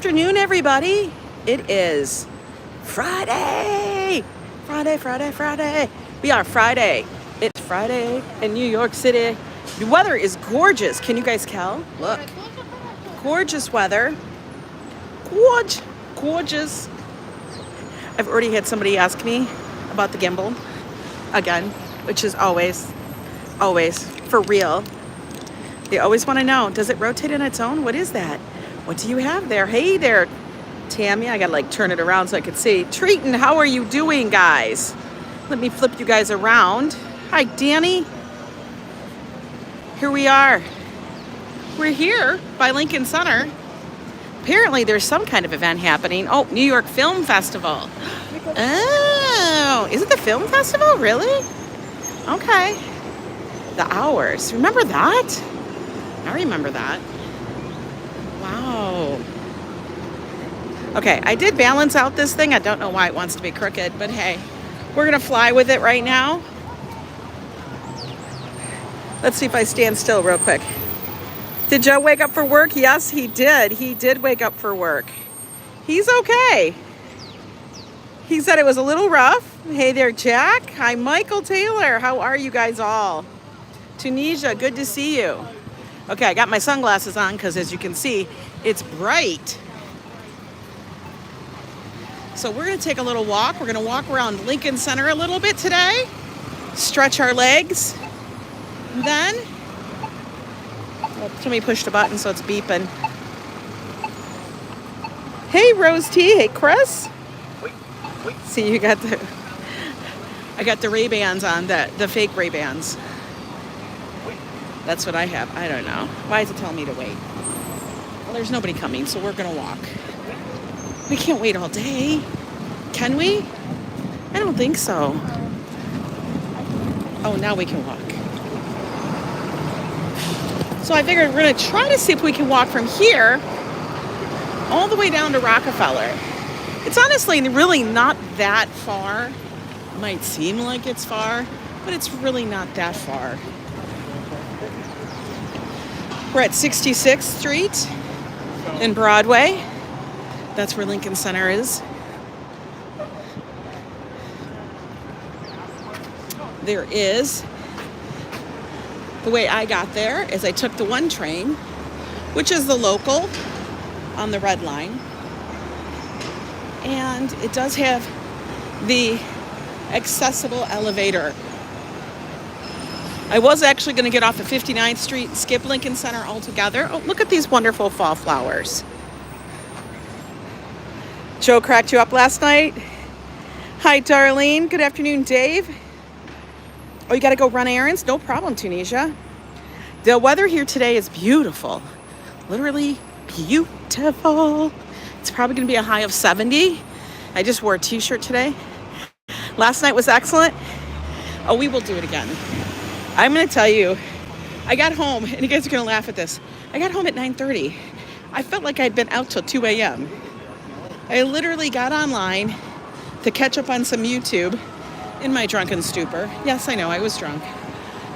afternoon, everybody. It is Friday. Friday. We are Friday. It's Friday in New York City. The weather is gorgeous. Can you guys tell? Look. Gorgeous weather. Gorgeous. I've already had somebody ask me about the gimbal again, which is always for real. They always want to know, does it rotate on its own? What is that? What do you have there? Hey there, Tammy. I gotta turn it around so I can see. Treaton, how are you doing, guys? Let me flip you guys around. Hi, Danny. Here we are. We're here by Lincoln Center. Apparently there's some kind of event happening. Oh, New York Film Festival. Oh, is it the film festival? Really? Okay. The hours. Remember that? I remember that. Wow. Okay, I did balance out this thing. I don't know why it wants to be crooked, but hey, we're gonna fly with it right now. Let's see if I stand still real quick. Did Joe wake up for work? Yes, he did. He did wake up for work. He's okay. He said it was a little rough. Hey there, Jack. Hi, Michael Taylor. How are you guys all? Tunisia, good to see you. Okay, I got my sunglasses on because as you can see, it's bright. So we're gonna take a little walk. We're gonna walk around Lincoln Center a little bit today, stretch our legs. Then, somebody pushed a button so it's beeping. Hey, Rose T. Hey, Chris. See, you got I got the Ray-Bans on, the fake Ray-Bans. That's what I have. I don't know. Why is it telling me to wait? Well, there's nobody coming, so we're going to walk. We can't wait all day. Can we? I don't think so. Oh, now we can walk. So I figured we're going to try to see if we can walk from here all the way down to Rockefeller. It's honestly really not that far. It might seem like it's far, but it's really not that far. We're at 66th Street in Broadway. That's where Lincoln Center is. There is, the way I got there is I took the 1 train, which is the local on the red line. And it does have the accessible elevator. I was actually going to get off at 59th Street and skip Lincoln Center altogether. Oh, look at these wonderful fall flowers. Joe cracked you up last night. Hi, Darlene. Good afternoon, Dave. Oh, you got to go run errands? No problem, Tunisia. The weather here today is beautiful. Literally beautiful. It's probably going to be a high of 70. I just wore a t-shirt today. Last night was excellent. Oh, we will do it again. I'm going to tell you, I got home, and you guys are going to laugh at this. I got home at 9:30. I felt like I'd been out till 2 a.m. I literally got online to catch up on some YouTube in my drunken stupor. Yes, I know, I was drunk.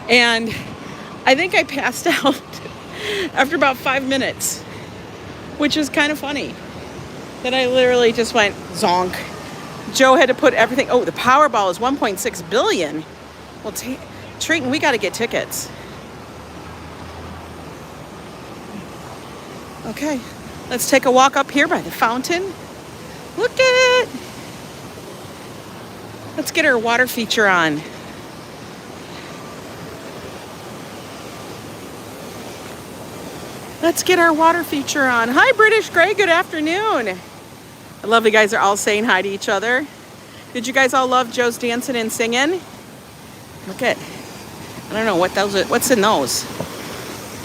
And I think I passed out after about 5 minutes, which is kind of funny. That I literally just went zonk. Joe had to put everything. Oh, the Powerball is 1.6 billion. Well, Treaton, we got to get tickets. Okay, let's take a walk up here by the fountain. Look at it. Let's get our water feature on. Let's get our water feature on. Hi, British Grey. Good afternoon. I love you guys are all saying hi to each other. Did you guys all love Joe's dancing and singing? Look at, I don't know what those are. What's in those?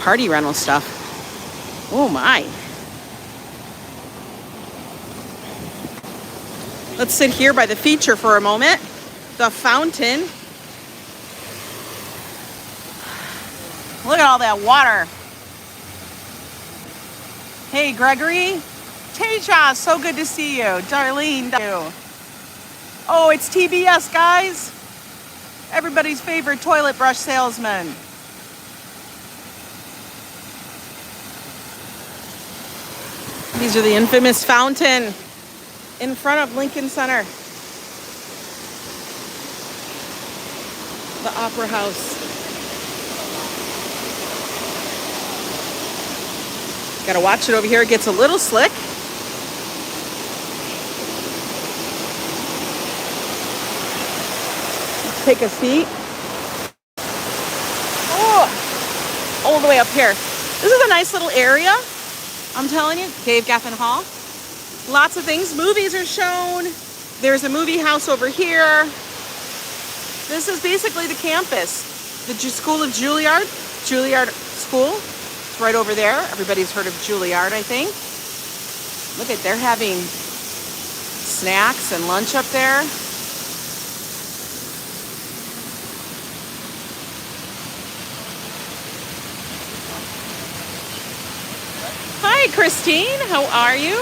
Party rental stuff. Oh my. Let's sit here by the feature for a moment. The fountain. Look at all that water. Hey, Gregory. Teja, so good to see you. Darlene, oh, it's TBS, guys. Everybody's favorite toilet brush salesman. These are the infamous fountain in front of Lincoln Center. The Opera House. Gotta watch it over here. It gets a little slick. Take a seat. Oh, all the way up here. This is a nice little area. I'm telling you, Dave Geffen Hall. Lots of things. Movies are shown. There's a movie house over here. This is basically the campus. The School of Juilliard. Juilliard School. It's right over there. Everybody's heard of Juilliard, I think. Look at, they're having snacks and lunch up there. Hi, Christine. How are you?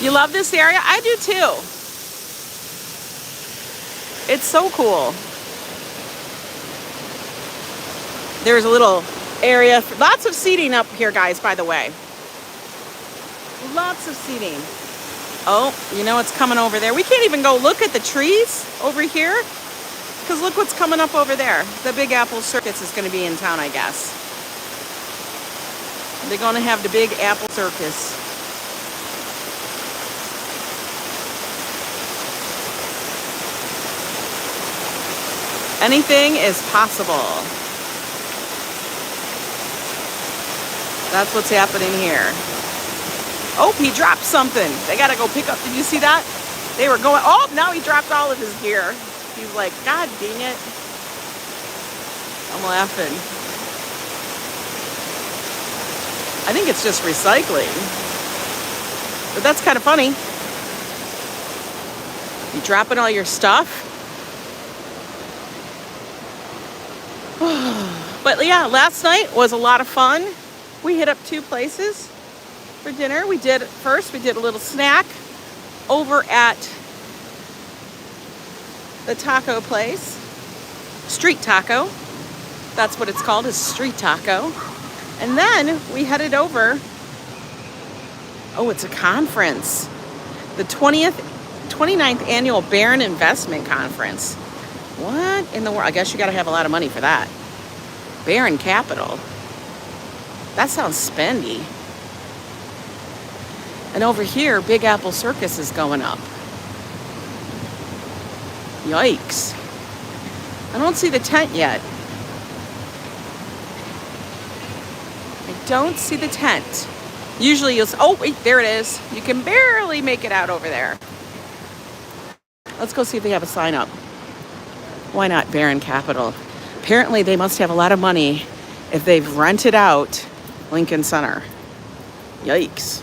You love this area? I do too. It's so cool. There's a little area, lots of seating up here, guys, by the way. Lots of seating. Oh, you know what's coming over there? We can't even go look at the trees over here because look what's coming up over there. The Big Apple Circus is going to be in town, I guess. They're going to have the Big Apple Circus. Anything is possible. That's what's happening here. Oh, he dropped something. They got to go pick up. Did you see that? They were going, oh, now he dropped all of his gear. He's like, God dang it. I'm laughing. I think it's just recycling. But that's kind of funny. You dropping all your stuff? But yeah, last night was a lot of fun. We hit up 2 places for dinner. We did a little snack over at the taco place. Street taco. That's what it's called, is street taco. And then we headed over. Oh, it's a conference. The 29th annual Barron Investment Conference. What in the world? I guess you got to have a lot of money for that. Barron Capital. That sounds spendy. And over here, Big Apple Circus is going up. Yikes. I don't see the tent yet. I don't see the tent. Usually you'll, oh wait, there it is. You can barely make it out over there. Let's go see if they have a sign up. Why not Barron Capital? Apparently they must have a lot of money if they've rented out Lincoln Center. Yikes.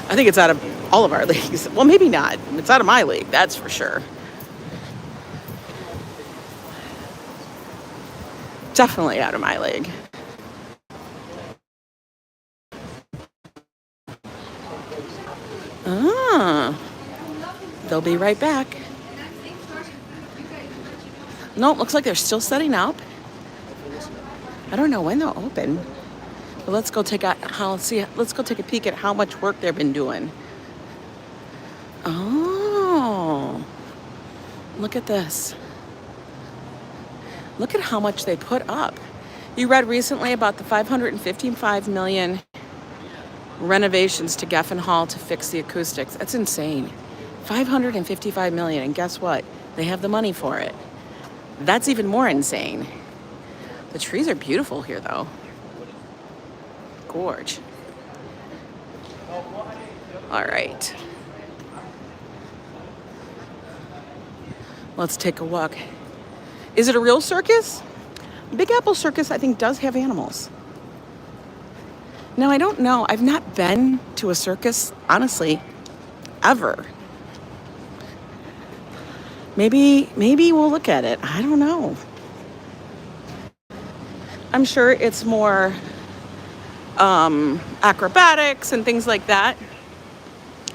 I think it's out of all of our leagues. Well, maybe not. It's out of my league, that's for sure. Definitely out of my league. Ah, they'll be right back. No, it looks like they're still setting up. I don't know when they'll open. But let's go take a peek at how much work they've been doing. Oh, look at this. Look at how much they put up. You read recently about the $555 million renovations to Geffen Hall to fix the acoustics. That's insane. $555 million, and guess what? They have the money for it. That's even more insane. The trees are beautiful here, though. Gorge. All right. Let's take a walk. Is it a real circus? Big Apple Circus, I think, does have animals. Now, I don't know. I've not been to a circus, honestly, ever. Maybe we'll look at it. I don't know. I'm sure it's more acrobatics and things like that.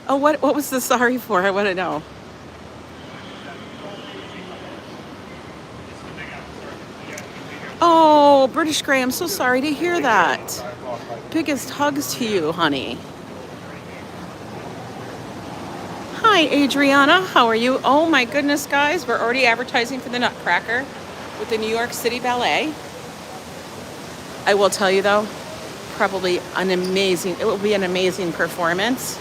Oh, what was the sorry for? I want to know. Oh, Oh, British Gray, I'm so sorry to hear that. Biggest hugs to you, honey. Hi, Adriana. How are you? Oh my goodness, guys. We're already advertising for the Nutcracker with the New York City Ballet. I will tell you though, probably it will be an amazing performance.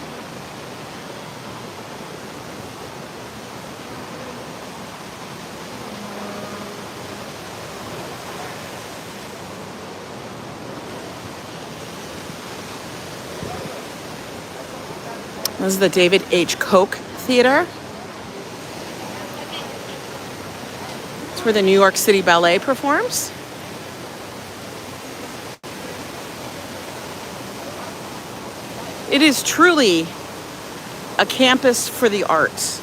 This is the David H. Koch Theater. It's where the New York City Ballet performs. It is truly a campus for the arts.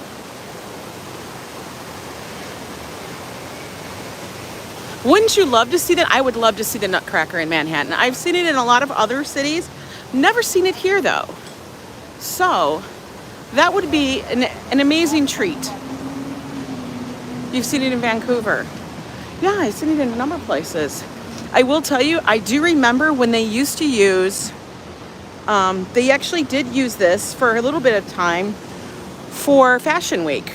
Wouldn't you love to see that? I would love to see the Nutcracker in Manhattan. I've seen it in a lot of other cities. Never seen it here though. So that would be an amazing treat. You've seen it in Vancouver. Yeah, I've seen it in a number of places. I will tell you, I do remember when they used to use, they actually did use this for a little bit of time for Fashion Week.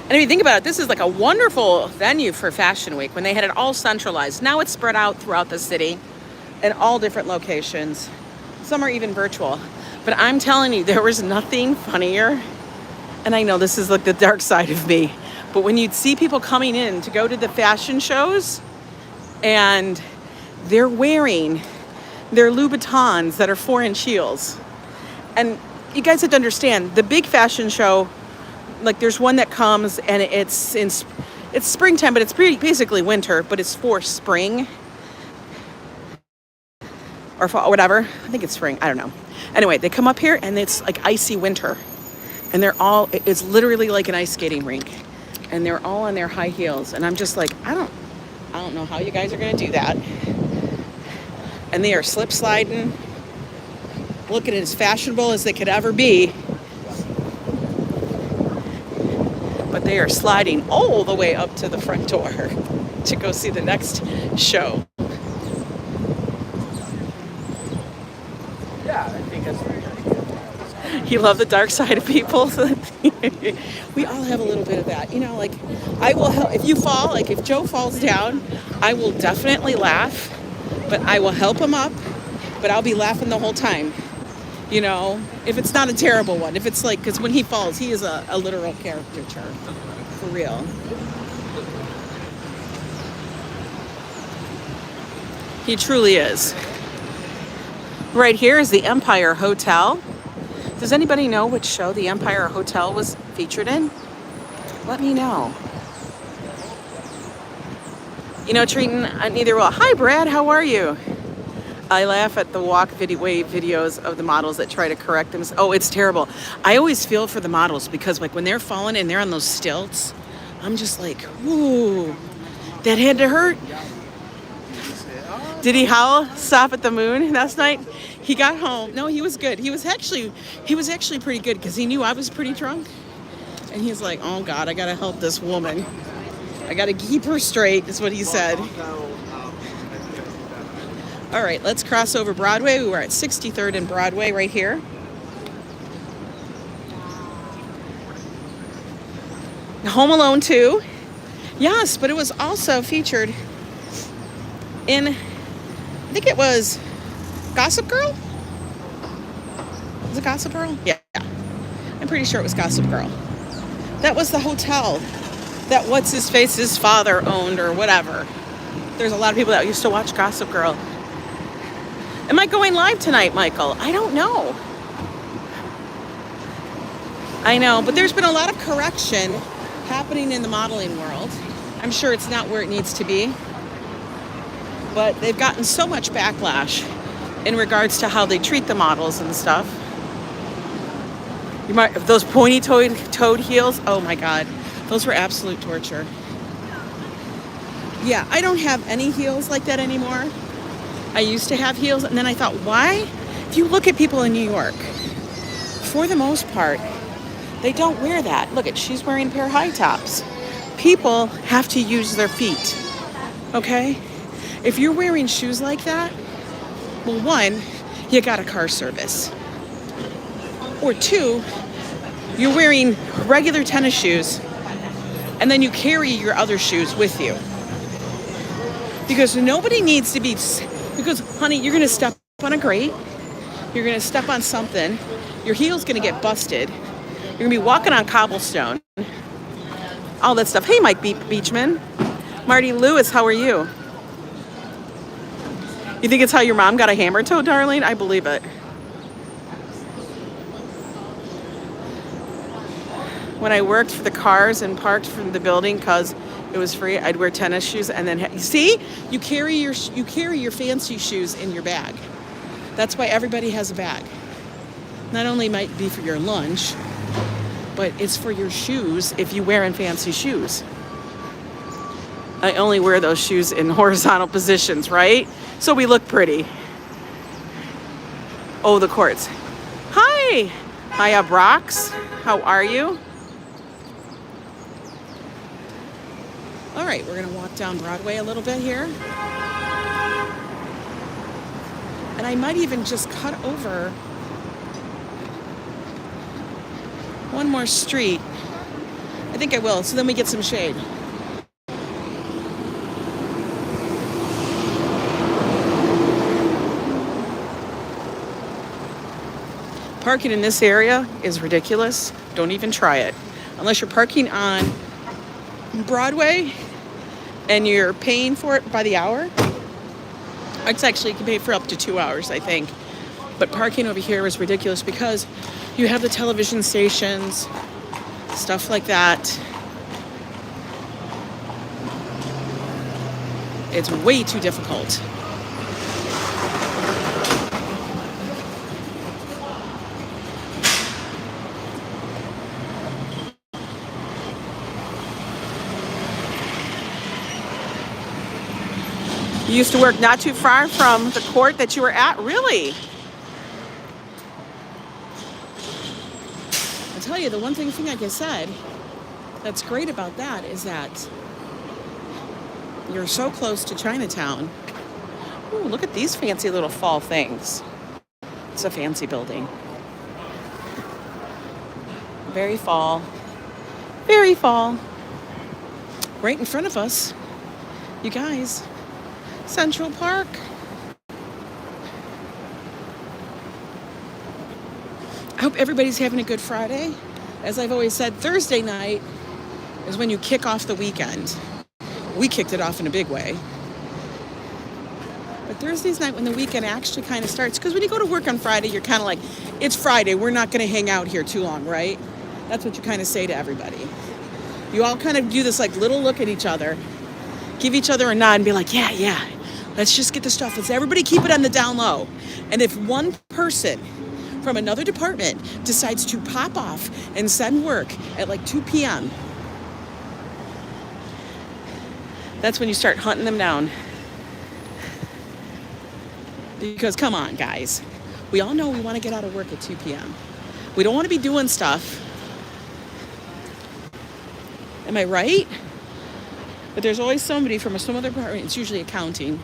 And if you think about it, this is like a wonderful venue for Fashion Week when they had it all centralized. Now it's spread out throughout the city in all different locations. Some are even virtual. But I'm telling you, there was nothing funnier. And I know this is like the dark side of me, but when you'd see people coming in to go to the fashion shows and they're wearing their Louboutins that are 4-inch heels. And you guys have to understand, the big fashion show, like there's one that comes and it's springtime, but it's basically winter, but it's for spring or fall, whatever. I think it's spring. I don't know. Anyway, they come up here and it's like icy winter, and it's literally like an ice skating rink, and they're all on their high heels, and I'm just like, I don't know how you guys are gonna do that. And they are slip sliding, looking as fashionable as they could ever be, but they are sliding all the way up to the front door to go see the next show. You love the dark side of people. We all have a little bit of that, you know. Like, I will help if you fall. Like, if Joe falls down, I will definitely laugh, but I will help him up. But I'll be laughing the whole time, you know. If it's not a terrible one, if it's like, because when he falls, he is a literal caricature, for real. He truly is. Right here is the Empire Hotel. Does anybody know which show the Empire Hotel was featured in? Let me know. You know, treating neither will. Hi, Brad. How are you? I laugh at the walk wave videos of the models that try to correct them. Oh, it's terrible. I always feel for the models because, like, when they're falling and they're on those stilts, I'm just like, whoo, that had to hurt. Did he howl? Stop at the moon last night? He got home. No, he was good. He was actually pretty good because he knew I was pretty drunk. And he's like, oh God, I gotta help this woman. I gotta keep her straight, is what he said. All right, let's cross over Broadway. We were at 63rd and Broadway right here. Home Alone 2. Yes, but it was also featured in, I think it was Gossip Girl? Was it Gossip Girl? Yeah. I'm pretty sure it was Gossip Girl. That was the hotel that what's-his-face's father owned or whatever. There's a lot of people that used to watch Gossip Girl. Am I going live tonight, Michael? I don't know. I know, but there's been a lot of correction happening in the modeling world. I'm sure it's not where it needs to be. But they've gotten so much backlash in regards to how they treat the models and stuff. You might, those pointy-toed heels, oh my God, those were absolute torture. Yeah, I don't have any heels like that anymore. I used to have heels, and then I thought, why? If you look at people in New York, for the most part, they don't wear that. Look at, she's wearing a pair of high tops. People have to use their feet, okay? If you're wearing shoes like that, well, one, you got a car service. Or two, you're wearing regular tennis shoes and then you carry your other shoes with you. Because nobody needs to be, because honey, you're gonna step on a grate, you're gonna step on something, your heel's gonna get busted, you're gonna be walking on cobblestone, all that stuff. Hey, Mike Beachman. Marty Lewis, how are you? You think it's how your mom got a hammer toe, darling? I believe it. When I worked for the cars and parked from the building because it was free, I'd wear tennis shoes and then you see, you carry your fancy shoes in your bag. That's why everybody has a bag. Not only might be for your lunch, but it's for your shoes if you're wearing fancy shoes. I only wear those shoes in horizontal positions, right? So we look pretty. Oh, the courts. Hi. Hiya, Brox. How are you? All right, we're gonna walk down Broadway a little bit here. And I might even just cut over one more street. I think I will, so then we get some shade. Parking in this area is ridiculous. Don't even try it. Unless you're parking on Broadway and you're paying for it by the hour. It's actually, you can pay for up to 2 hours, I think. But parking over here is ridiculous because you have the television stations, stuff like that. It's way too difficult. You used to work not too far from the court that you were at? Really? I'll tell you, the one thing, like I said, that's great about that is that you're so close to Chinatown. Ooh, look at these fancy little fall things. It's a fancy building. Very fall. Very fall. Right in front of us, you guys. Central Park. I hope everybody's having a good Friday. As I've always said, Thursday night is when you kick off the weekend. We kicked it off in a big way. But Thursday's night when the weekend actually kind of starts, because when you go to work on Friday, you're kind of like, it's Friday, we're not going to hang out here too long, right? That's what you kind of say to everybody. You all kind of do this like little look at each other, give each other a nod and be like, yeah, let's just get the stuff. Let's everybody keep it on the down low. And if one person from another department decides to pop off and send work at like 2 p.m., that's when you start hunting them down. Because come on, guys. We all know we want to get out of work at 2 p.m. We don't want to be doing stuff. Am I right? But there's always somebody from some other department, it's usually accounting,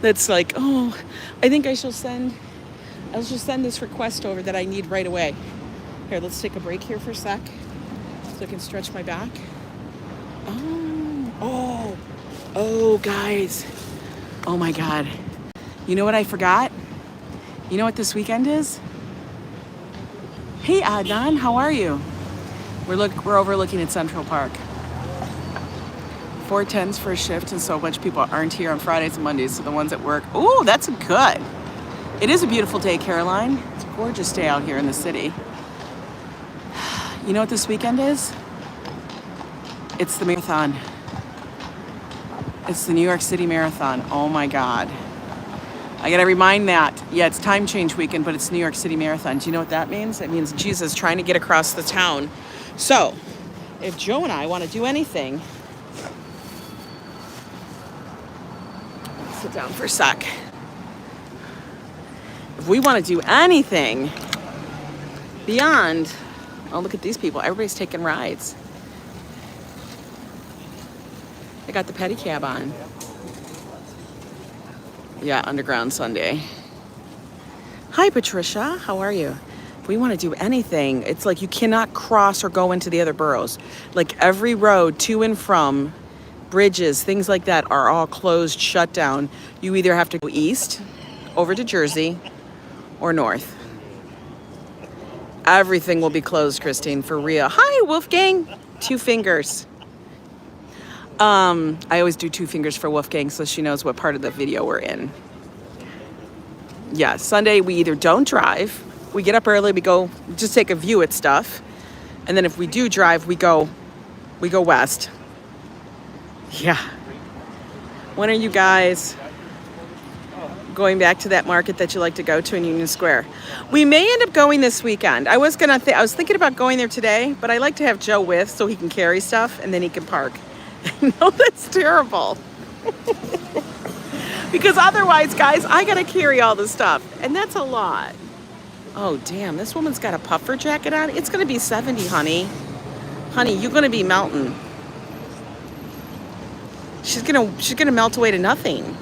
that's like, oh, I think I'll just send this request over that I need right away. Here, let's take a break here for a sec so I can stretch my back. Oh, guys. Oh my God. You know what I forgot? You know what this weekend is? Hey, Adnan, how are you? We're overlooking at Central Park. 4:10s for a shift, and so much people aren't here on Fridays and Mondays, so the ones at work. Oh, that's good. It is a beautiful day, Caroline. It's a gorgeous day out here in the city. You know what this weekend is? It's the marathon. It's the New York City Marathon. Oh my God. I gotta remind that. Yeah, it's time change weekend, but it's New York City Marathon. Do you know what that means? It means Jesus trying to get across the town. So, if Joe and I want to do anything, sit down for a sec. If we want to do anything beyond, oh, look at these people. Everybody's taking rides. got the pedicab on. Yeah, Underground Sunday. Hi, Patricia. How are you? If we want to do anything, it's like you cannot cross or go into the other boroughs. Like every road to and from, bridges, things like that are all closed, shut down. You either have to go east, over to Jersey, or north. Everything will be closed, Christine, for real. Hi, Wolfgang. 2 fingers. I always do 2 fingers for Wolfgang so she knows what part of the video we're in. Yeah, Sunday we either don't drive, we get up early, we go just take a view at stuff, and then if we do drive, we go west. Yeah. When are you guys going back to that market that you like to go to in Union Square? We may end up going this weekend. I was thinking about going there today, but I like to have Joe with so he can carry stuff and then he can park. No, that's terrible. Because otherwise, guys, I gotta carry all the stuff, and that's a lot. Oh, damn, this woman's got a puffer jacket on. It's gonna be 70, honey. Honey, you're gonna be melting. She's gonna melt away to nothing.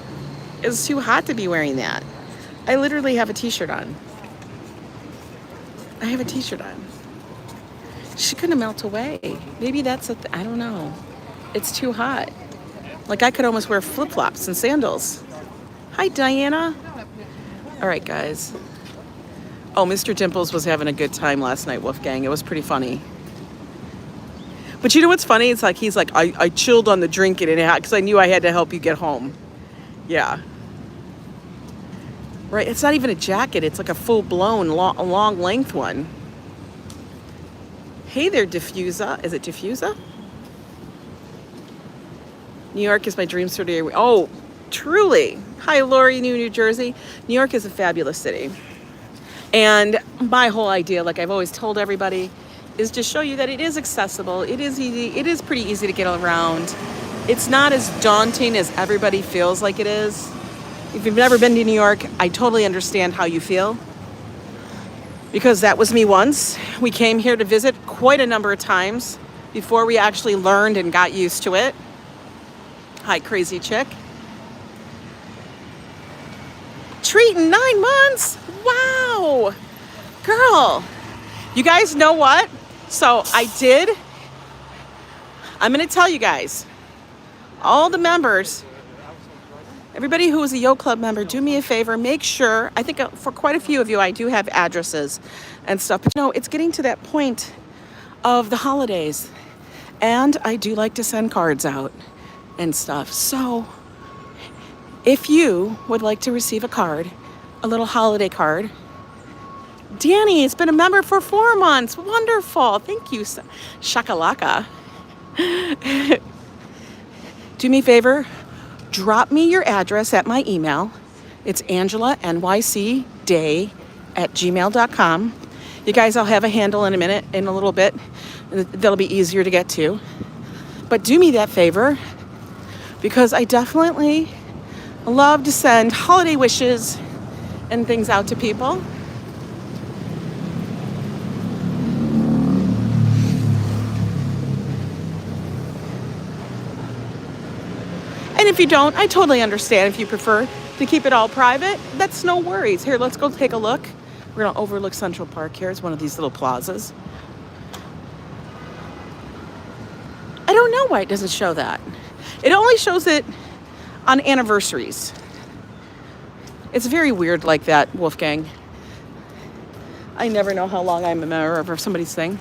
It's too hot to be wearing that. I literally have a t-shirt on. I have a t-shirt on. She's gonna melt away. Maybe that's I don't know. It's too hot. Like I could almost wear flip-flops and sandals. Hi, Diana. All right, guys. Oh, Mr. Dimples was having a good time last night, Wolfgang. It was pretty funny. But you know what's funny? It's like he's like, I chilled on the drinking because I knew I had to help you get home. Yeah. Right, it's not even a jacket. It's like a full-blown, long length one. Hey there, Diffusa. Is it Diffusa? New York is my dream city. Oh, truly. Hi, Lori, New Jersey. New York is a fabulous city. And my whole idea, like I've always told everybody, is to show you that it is accessible. It is easy. It is pretty easy to get around. It's not as daunting as everybody feels like it is. If you've never been to New York, I totally understand how you feel. Because that was me once. We came here to visit quite a number of times before we actually learned and got used to it. Hi, crazy chick. Treat in 9 months. Wow. Girl, you guys know what? So I'm going to tell you guys, all the members, everybody who is a Yo Club member, do me a favor, make sure, I think for quite a few of you, I do have addresses and stuff, but you know, it's getting to that point of the holidays, and I do like to send cards out and stuff. So if you would like to receive a card, a little holiday card, Danny has been a member for 4 months. Wonderful. Thank you. Shakalaka. Do me a favor. Drop me your address at my email. It's AngelaNYCDay@gmail.com. You guys, I'll have a handle in a little bit. That'll be easier to get to. But do me that favor, because I definitely love to send holiday wishes and things out to people. And if you don't, I totally understand. If you prefer to keep it all private, that's no worries. Here, let's go take a look. We're gonna overlook Central Park here. It's one of these little plazas. I don't know why it doesn't show that. It only shows it on anniversaries. It's very weird like that, Wolfgang. I never know how long I'm a member of somebody's thing.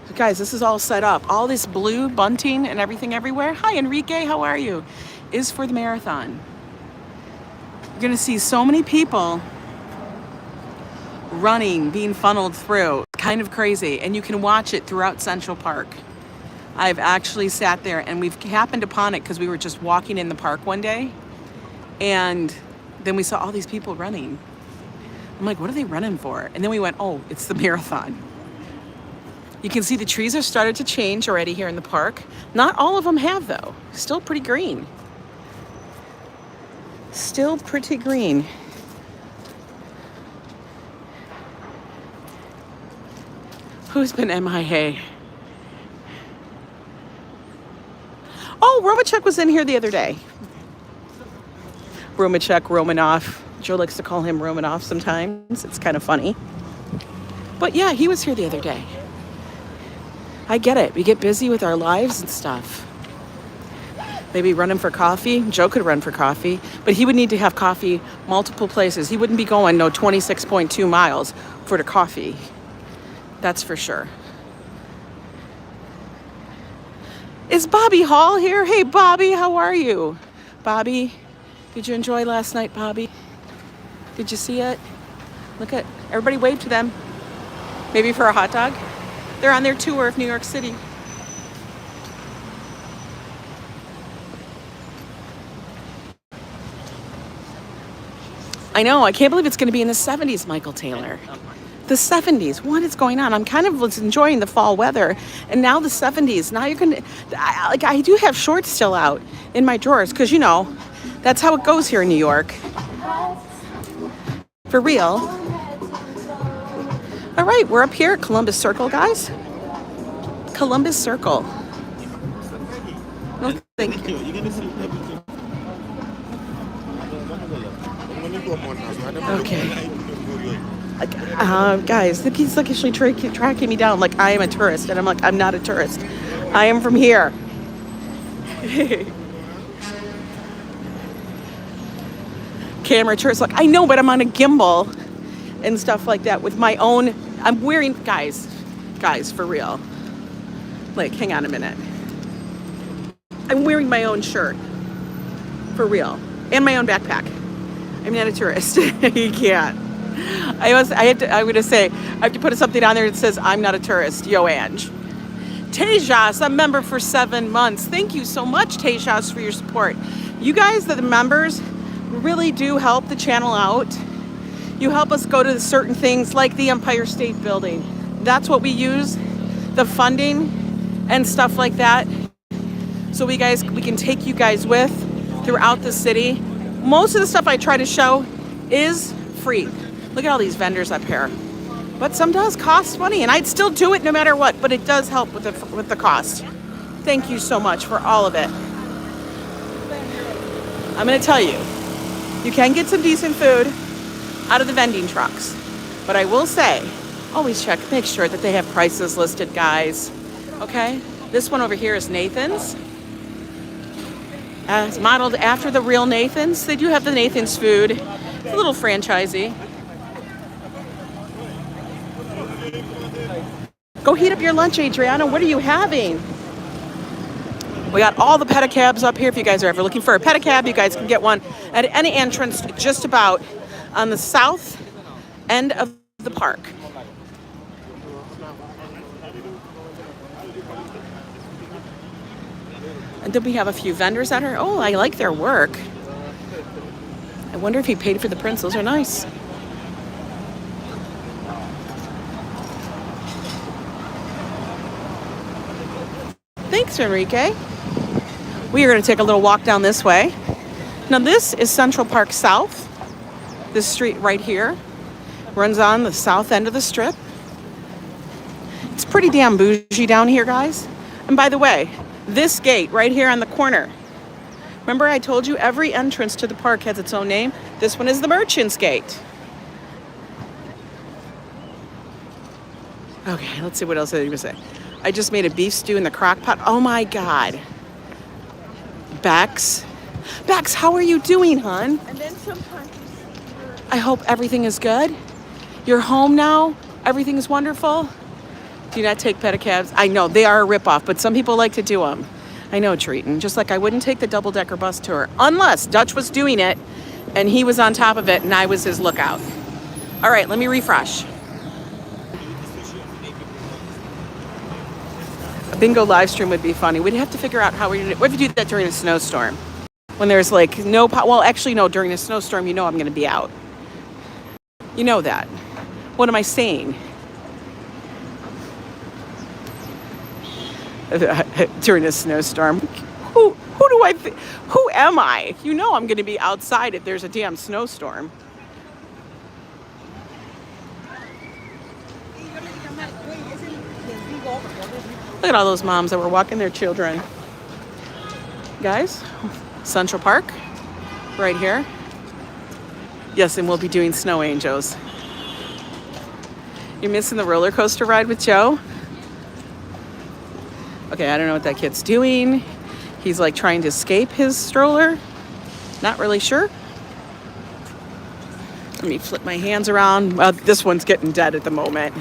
But guys, this is all set up. All this blue bunting and everything everywhere. Hi, Enrique, how are you? Is for the marathon. You're gonna see so many people running, being funneled through. Kind of crazy. And you can watch it throughout Central Park. I've actually sat there, and we've happened upon it because we were just walking in the park one day, and then we saw all these people running. I'm like, what are they running for? And then we went, oh, it's the marathon. You can see the trees have started to change already here in the park. Not all of them have, though. Still pretty green. Still pretty green. Who's been MIA? Oh, Oh, Romachek was in here the other day. Romachek, Romanoff. Joe likes to call him Romanoff sometimes. It's kind of funny. But yeah, he was here the other day. I get it. We get busy with our lives and stuff. Maybe run him for coffee. Joe could run for coffee, but he would need to have coffee multiple places. He wouldn't be going 26.2 miles for the coffee. That's for sure. Is Bobby Hall here? Hey, Bobby, how are you? Bobby, did you enjoy last night, Bobby? Did you see it? Look at, everybody wave to them. Maybe for a hot dog. They're on their tour of New York City. I know, I can't believe it's going to be in the 70s, Michael Taylor. The 70s. What is going on? I'm kind of enjoying the fall weather, and now the 70s. Now you're going to, I do have shorts still out in my drawers, because, that's how it goes here in New York. For real. All right, we're up here at Columbus Circle, guys. Columbus Circle. No, thank you. Okay. Guys, he's actually tracking me down like I am a tourist, and I'm like, I'm not a tourist. I am from here. Camera tourist, like, I know, but I'm on a gimbal and stuff like that with my own. I'm wearing, guys, for real. Like, hang on a minute. I'm wearing my own shirt, for real, and my own backpack. I'm not a tourist. You can't. I would just say, I have to put something on there that says, I'm not a tourist, YoAng. Tejas, a member for 7 months. Thank you so much, Tejas, for your support. You guys, the members, really do help the channel out. You help us go to certain things like the Empire State Building. That's what we use, the funding and stuff like that. So we can take you guys with throughout the city. Most of the stuff I try to show is free. Look at all these vendors up here. But some does cost money, and I'd still do it no matter what, but it does help with the cost. Thank you so much for all of it. I'm gonna tell you, you can get some decent food out of the vending trucks. But I will say, always make sure that they have prices listed, guys. Okay? This one over here is Nathan's. It's modeled after the real Nathan's. They do have the Nathan's food. It's a little franchisey. Go heat up your lunch, Adriana. What are you having? We got all the pedicabs up here. If you guys are ever looking for a pedicab, you guys can get one at any entrance just about on the south end of the park. And then we have a few vendors at her. Oh, I like their work. I wonder if he paid for the prints. Those are nice. Thanks, Enrique. We are going to take a little walk down this way. Now this is Central Park South. This street right here runs on the south end of the strip. It's pretty damn bougie down here, guys. And by the way, this gate right here on the corner. Remember I told you every entrance to the park has its own name? This one is the Merchants Gate. Okay, let's see what else I need to say. I just made a beef stew in the crock pot. Oh my God. Bex, how are you doing, hon? And then sometimes I hope everything is good. You're home now? Everything is wonderful? Do you not take pedicabs? I know, they are a ripoff, but some people like to do them. I know, Treaton. Just like I wouldn't take the double-decker bus tour unless Dutch was doing it and he was on top of it and I was his lookout. All right, let me refresh. A bingo live stream would be funny. We'd have to figure out how we're gonna, what if you do that during a snowstorm? When there's like no, well, actually no, during a snowstorm, you know I'm gonna be out. You know that. What am I saying? During a snowstorm. Who am I? You know I'm gonna be outside if there's a damn snowstorm. Look at all those moms that were walking their children. guys, Central Park, right here. Yes, and we'll be doing snow angels. You're missing the roller coaster ride with Joe? Okay, I don't know what that kid's doing. He's like trying to escape his stroller. Not really sure. Let me flip my hands around. Well, this one's getting dead at the moment.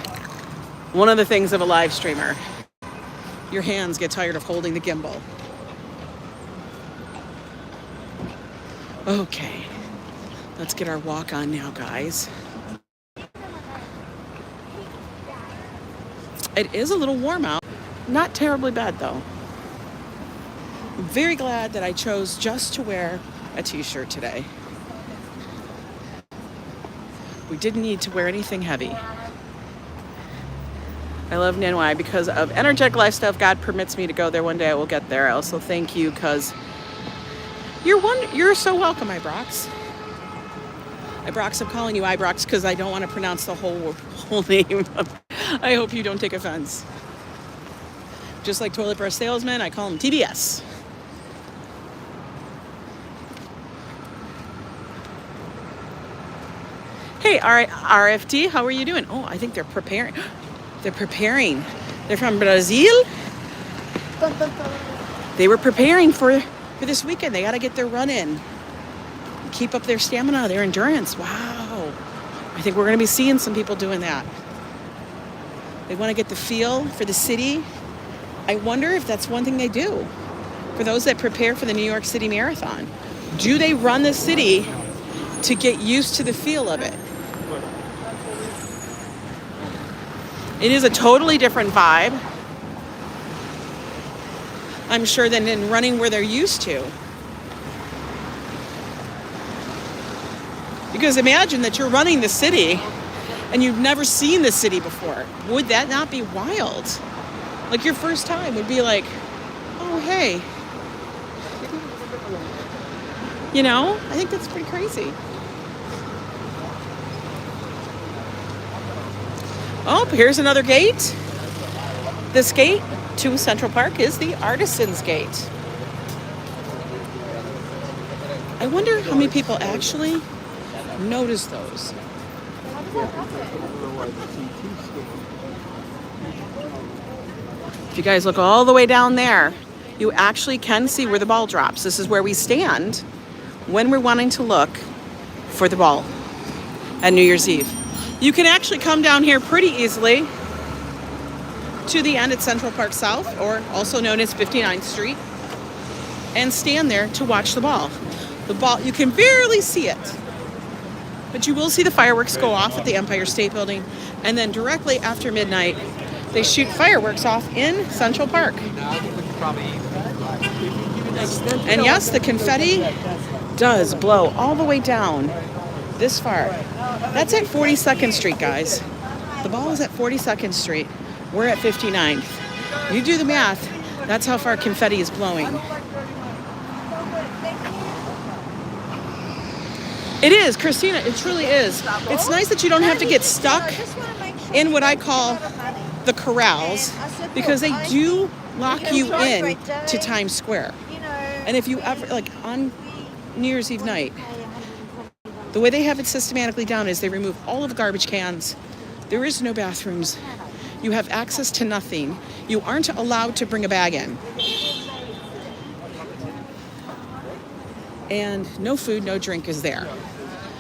One of the things of a live streamer. Your hands get tired of holding the gimbal. Okay, let's get our walk on now, guys. It is a little warm out. Not terribly bad, though. I'm very glad that I chose just to wear a t-shirt today. We didn't need to wear anything heavy. I love NYC because of energetic lifestyle. If God permits me to go there one day, I will get there. I also thank you because you're so welcome, Ibrox. Ibrox, I'm calling you Ibrox because I don't want to pronounce the whole name. I hope you don't take offense. Just like toilet brush salesman, I call him TBS. Hey, RFT, how are you doing? Oh, I think they're preparing. They're preparing. They're from Brazil. They were preparing for this weekend. They got to get their run in. Keep up their stamina, their endurance. Wow. I think we're going to be seeing some people doing that. They want to get the feel for the city. I wonder if that's one thing they do. For those that prepare for the New York City Marathon, do they run the city to get used to the feel of it? It is a totally different vibe, I'm sure, than in running where they're used to. Because imagine that you're running the city and you've never seen the city before. Would that not be wild? Like your first time would be like, oh, hey. You know, I think that's pretty crazy. Oh, here's another gate. This gate to Central Park is the Artisans Gate. I wonder how many people actually notice those. If you guys look all the way down there, you actually can see where the ball drops. This is where we stand when we're wanting to look for the ball at New Year's Eve. You can actually come down here pretty easily to the end at Central Park South, or also known as 59th Street, and stand there to watch the ball. The ball, you can barely see it, but you will see the fireworks go off at the Empire State Building, and then directly after midnight, they shoot fireworks off in Central Park. And yes, the confetti does blow all the way down this far. That's at 42nd Street, guys. The ball is at 42nd Street. We're at 59th. You do the math. That's how far confetti is blowing. It is, Christina. It truly is. It's nice that you don't have to get stuck in what I call the corrals, because they do lock you in to Times Square. And if you ever, like on New Year's Eve night, the way they have it systematically down is they remove all of the garbage cans. There is no bathrooms. You have access to nothing. You aren't allowed to bring a bag in. And no food, no drink is there.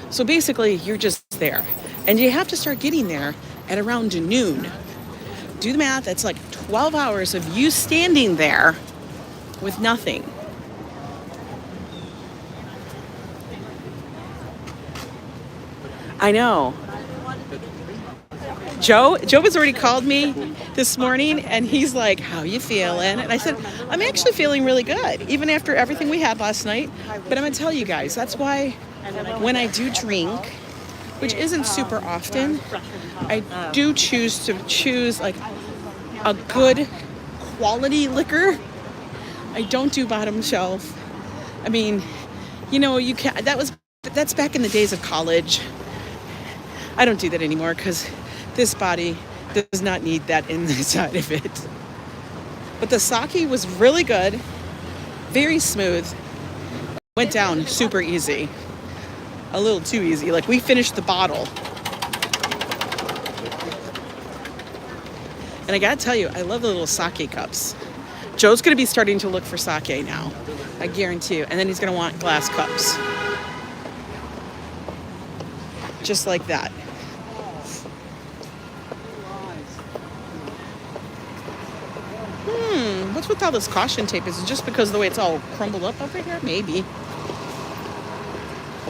So basically, you're just there. And you have to start getting there at around noon. Do the math, that's like 12 hours of you standing there with nothing. I know. Joe has already called me this morning, and he's like, how you feeling? And I said, I'm actually feeling really good, even after everything we had last night. But I'm going to tell you guys, that's why when I do drink, which isn't super often, I do choose like a good quality liquor. I don't do bottom shelf. I mean, you know, you can't, that's back in the days of college. I don't do that anymore because this body does not need that inside of it. But the sake was really good. Very smooth. Went down super easy. A little too easy. Like, we finished the bottle. And I gotta tell you, I love the little sake cups. Joe's gonna be starting to look for sake now. I guarantee you. And then he's gonna want glass cups. Just like that. What's with all this caution tape? Is it just because of the way it's all crumbled up over here? Maybe.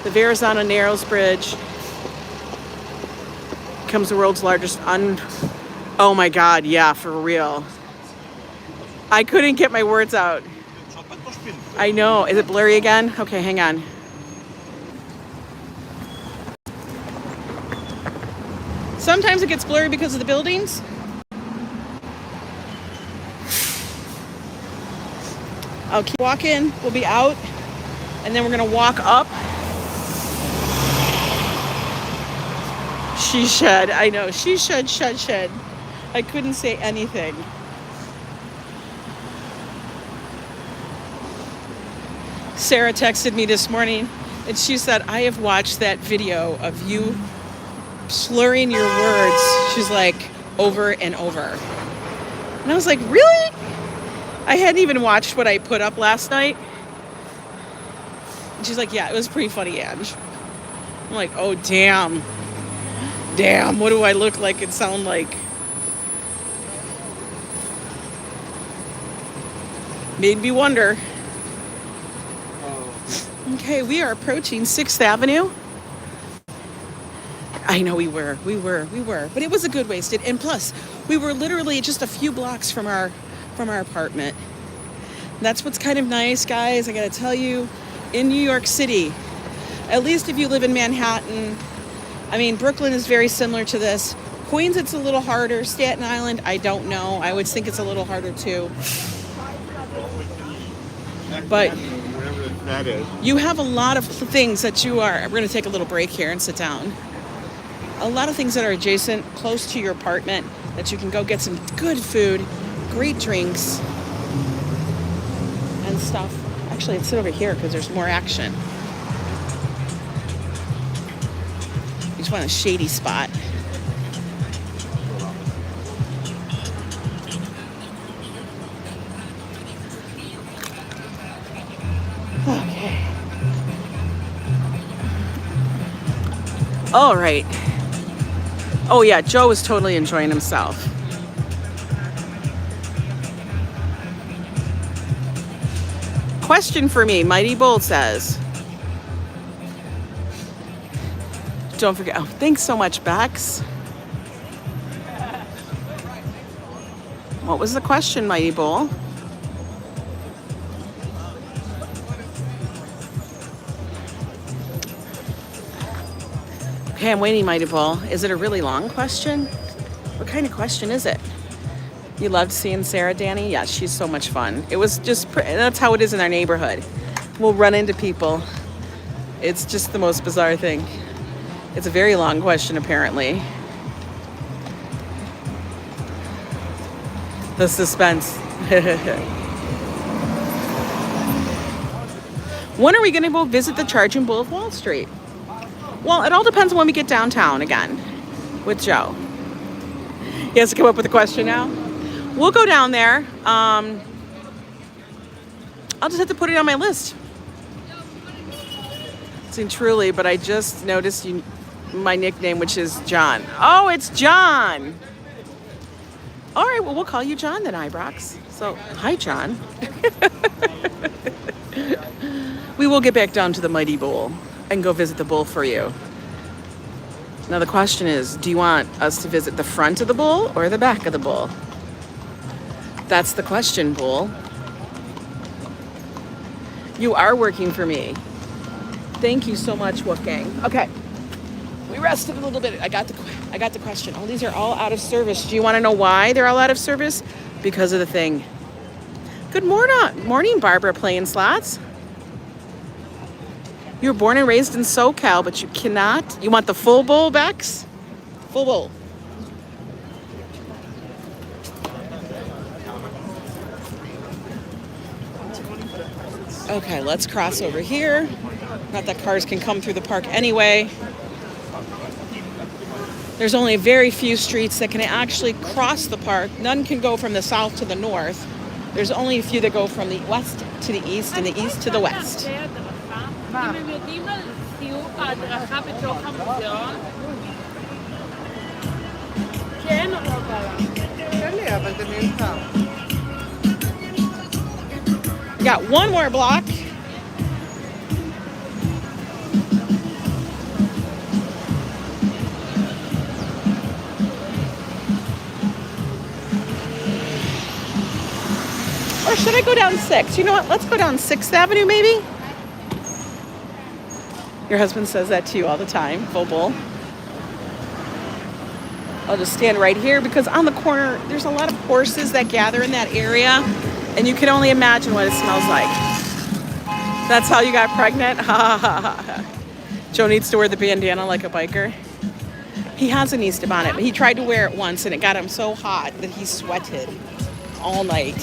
The Verrazano Narrows Bridge becomes the world's largest oh my God, yeah, for real. I couldn't get my words out. I know. Is it blurry again? Okay, hang on. Sometimes it gets blurry because of the buildings. I'll keep walking. We'll be out. And then we're going to walk up. She should. I know. She should. I couldn't say anything. Sarah texted me this morning and she said, I have watched that video of you slurring your words. She's like, over and over. And I was like, really? I hadn't even watched what I put up last night. And she's like, yeah, it was pretty funny, Ange. I'm like, oh, damn. Damn, what do I look like and sound like? Made me wonder. Okay, we are approaching 6th Avenue. I know we were. But it was a good wasted. And plus, we were literally just a few blocks from our apartment. That's what's kind of nice, guys. I gotta tell you, in New York City, at least if you live in Manhattan, I mean, Brooklyn is very similar to this. Queens, it's a little harder. Staten Island, I don't know. I would think it's a little harder too. But that is. You have a lot of things that we're going to take a little break here and sit down. A lot of things that are adjacent, close to your apartment, that you can go get some good food, great drinks, and stuff. Actually, let's sit over here because there's more action. You just want a shady spot. Okay. All right. Oh yeah, Joe was totally enjoying himself. Question for me, Mighty Bull says. Don't forget. Oh, thanks so much, Bex. What was the question, Mighty Bull? Okay, I'm waiting, Mighty Bull. Is it a really long question? What kind of question is it? You loved seeing Sarah, Danny? Yeah, she's so much fun. It was just, that's how it is in our neighborhood. We'll run into people. It's just the most bizarre thing. It's a very long question, apparently. The suspense. When are we going to go visit the Charging Bull of Wall Street? Well, it all depends on when we get downtown again with Joe. He has to come up with a question now. We'll go down there. I'll just have to put it on my list. Truly, but I just noticed my nickname, which is John. Oh, it's John. All right, well, we'll call you John then, Ibrox. So, hi, John. We will get back down to the Mighty Bull and go visit the bull for you. Now the question is, do you want us to visit the front of the bull or the back of the bull? That's the question, bull. You are working for me. Thank you so much, Wolfgang. Okay, we rested a little bit. I got the question. Oh, these are all out of service. Do you want to know why they're all out of service? Because of the thing. Good morning, Barbara playing slots. You were born and raised in SoCal, but you cannot. You want the full bowl, Bex? Full bowl. Okay, let's cross over here. Not that cars can come through the park anyway. There's only very few streets that can actually cross the park. None can go from the south to the north. There's only a few that go from the west to the east and the east to the west. We got one more block. Or should I go down 6? You know what? Let's go down 6th Avenue maybe? Your husband says that to you all the time, Vobel. I'll just stand right here because on the corner, there's a lot of horses that gather in that area. And you can only imagine what it smells like. That's how you got pregnant? Ha ha ha. Joe needs to wear the bandana like a biker. He has an Easter bonnet, but he tried to wear it once and it got him so hot that he sweated all night.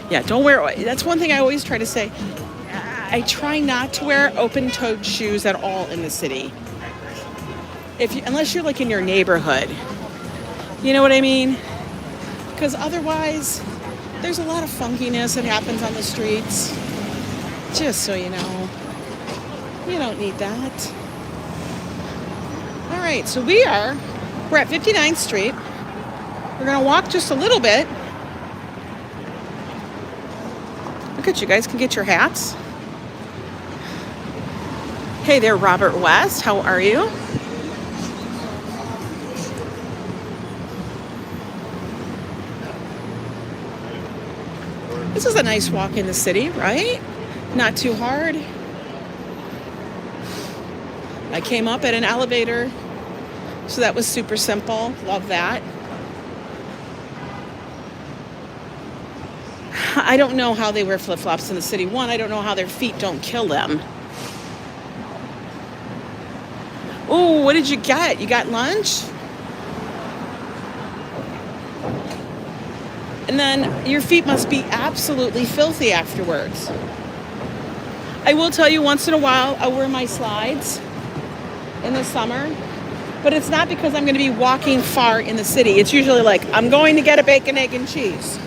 Yeah, don't wear, that's one thing I always try to say. I try not to wear open-toed shoes at all in the city. Unless you're like in your neighborhood. You know what I mean? Because otherwise, there's a lot of funkiness that happens on the streets. Just so you know. You don't need that. All right, so we're at 59th Street. We're gonna walk just a little bit. Look at you guys can get your hats. Hey there, Robert West. How are you? This is a nice walk in the city, right? Not too hard. I came up at an elevator, so that was super simple. Love that. I don't know how they wear flip-flops in the city. One, I don't know how their feet don't kill them. Oh, what did you get? You got lunch? And then your feet must be absolutely filthy afterwards. I will tell you, once in a while, I wear my slides in the summer. But it's not because I'm going to be walking far in the city. It's usually like, I'm going to get a bacon, egg, and cheese.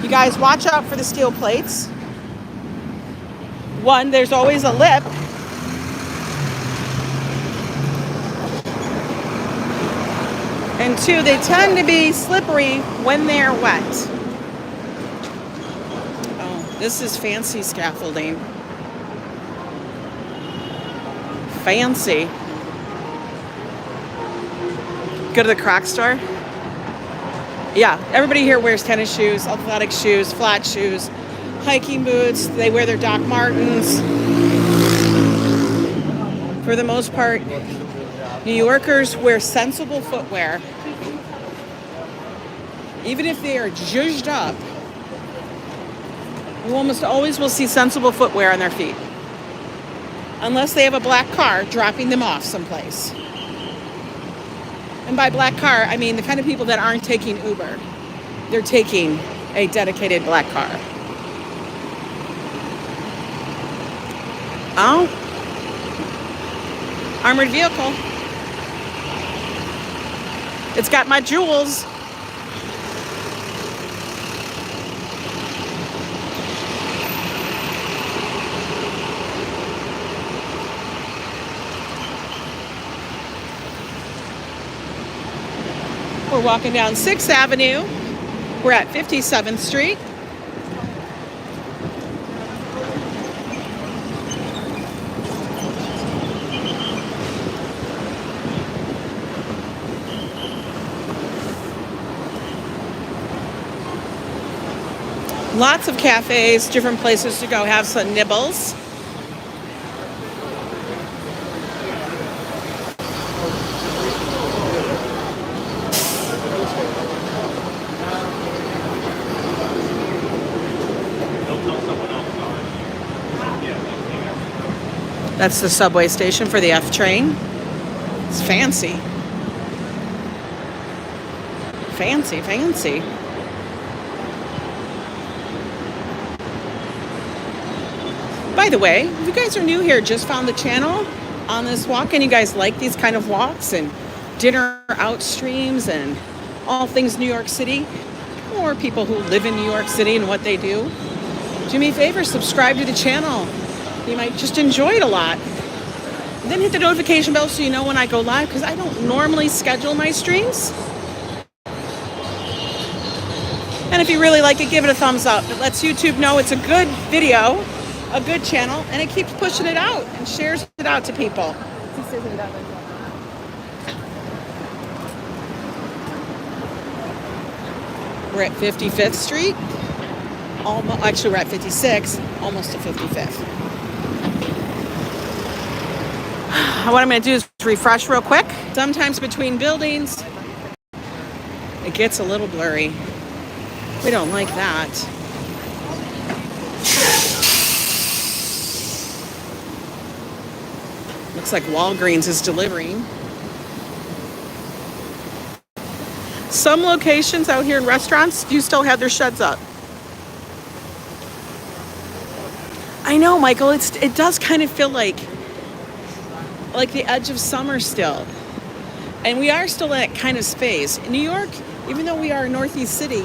You guys watch out for the steel plates. One, there's always a lip. And two, they tend to be slippery when they're wet. Oh, this is fancy scaffolding. Fancy. Go to the Croc store. Yeah, everybody here wears tennis shoes, athletic shoes, flat shoes, hiking boots. They wear their Doc Martens. For the most part, New Yorkers wear sensible footwear. Even if they are zhuzhed up, you almost always will see sensible footwear on their feet. Unless they have a black car dropping them off someplace. And by black car, I mean the kind of people that aren't taking Uber. They're taking a dedicated black car. Oh. Armored vehicle. It's got my jewels. We're walking down 6th Avenue. We're at 57th Street. Lots of cafes, different places to go have some nibbles. That's the subway station for the F train. It's fancy. Fancy, fancy. By the way, if you guys are new here, just found the channel on this walk, and you guys like these kind of walks and dinner out streams and all things New York City, or people who live in New York City and what they do, do me a favor, subscribe to the channel. You might just enjoy it a lot. And then hit the notification bell so you know when I go live, because I don't normally schedule my streams. And if you really like it, give it a thumbs up. It lets YouTube know it's a good video, a good channel, and it keeps pushing it out and shares it out to people. We're at 55th Street. Actually, we're at 56, almost to 55th. What I'm going to do is refresh real quick. Sometimes between buildings, it gets a little blurry. We don't like that. Looks like Walgreens is delivering. Some locations out here in restaurants do still have their sheds up. I know, Michael, it does kind of feel like the edge of summer still. And we are still in that kind of space. In New York, even though we are a northeast city,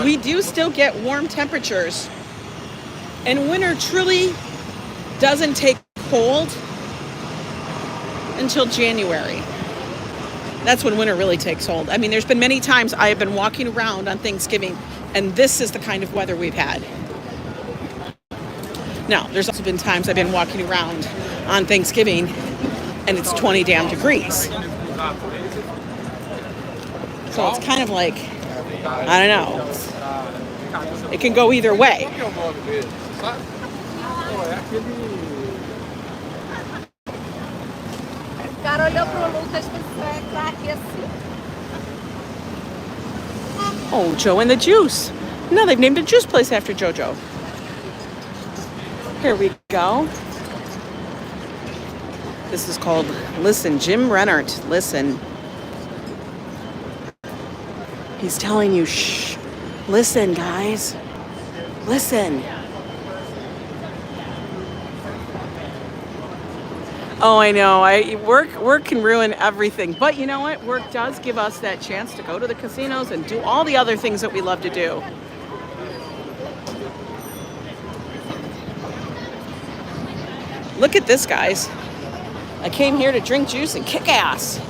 we do still get warm temperatures. And winter truly doesn't take hold until January. That's when winter really takes hold. I mean, there's been many times I have been walking around on Thanksgiving, and this is the kind of weather we've had. Now, there's also been times I've been walking around on Thanksgiving, and it's 20 damn degrees. So it's kind of like, I don't know. It can go either way. Oh, Joe and the Juice. No, they've named a juice place after JoJo. Here we go. This is called Listen, Jim Rennert. Listen. He's telling you, shh. Listen, guys. Listen. Oh, I know. Work can ruin everything. But you know what? Work does give us that chance to go to the casinos and do all the other things that we love to do. Look at this, guys. I came here to drink juice and kick ass.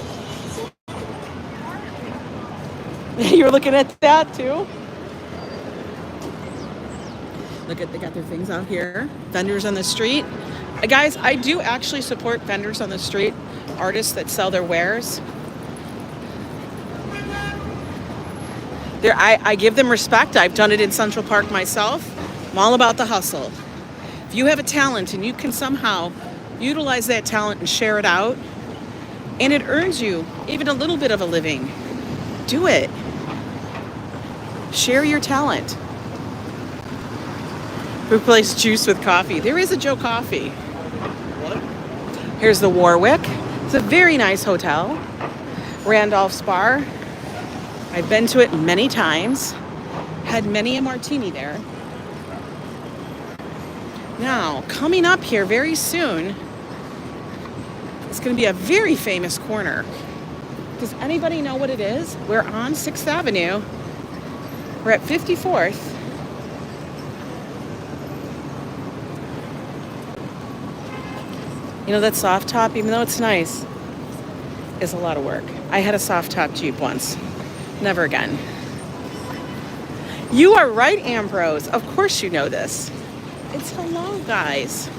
You're looking at that too? Look at, they got their things out here. Vendors on the street. Guys, I do actually support vendors on the street, artists that sell their wares. I give them respect. I've done it in Central Park myself. I'm all about the hustle. If you have a talent and you can somehow utilize that talent and share it out, and it earns you even a little bit of a living, do it. Share your talent. Replace juice with coffee. There is a Joe Coffee. Here's the Warwick. It's a very nice hotel. Randolph's Bar. I've been to it many times. Had many a martini there. Now, coming up here very soon, it's going to be a very famous corner. Does anybody know what it is? We're on 6th Avenue. We're at 54th. You know, that soft top, even though it's nice, is a lot of work. I had a soft top Jeep once. Never again. You are right, Ambrose. Of course you know this. It's hello, guys.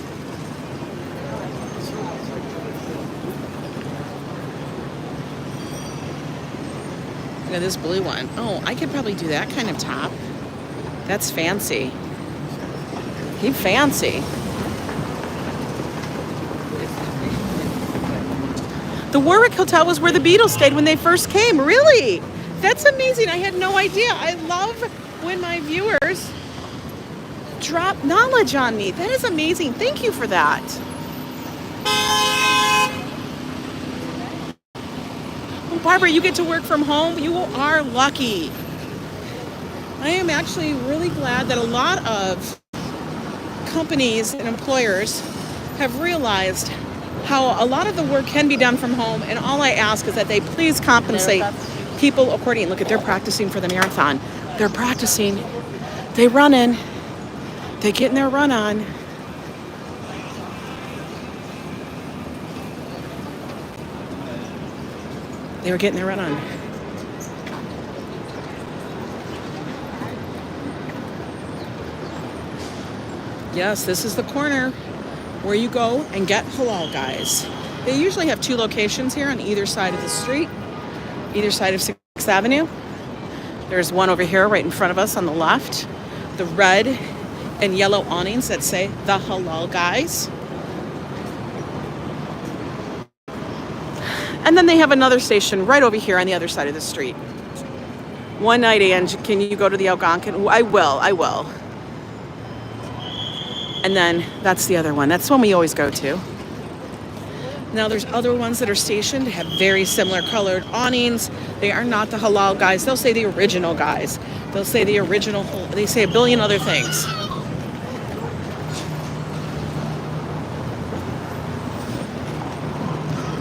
Look at this blue one. Oh, I could probably do that kind of top. That's fancy. Keep fancy. The Warwick Hotel was where the Beatles stayed when they first came. Really? That's amazing. I had no idea. I love when my viewers drop knowledge on me. That is amazing. Thank you for that. Oh, Barbara, you get to work from home. You are lucky. I am actually really glad that a lot of companies and employers have realized how a lot of the work can be done from home, and all I ask is that they please compensate people accordingly. Look at, they're practicing for the marathon. They're practicing. They run in. They getting their run on. They were getting their run on. Yes, this is the corner where you go and get halal guys. They usually have 2 locations here on either side of the street, either side of 6th Avenue. There's one over here right in front of us on the left. The red and yellow awnings that say the halal guys. And then they have another station right over here on the other side of the street. One night, Ange, can you go to the Algonquin? I will. And then that's the other one. That's one we always go to. Now there's other ones that are stationed, have very similar colored awnings. They are not the halal guys. They'll say the original guys. They'll say the original, they say a billion other things.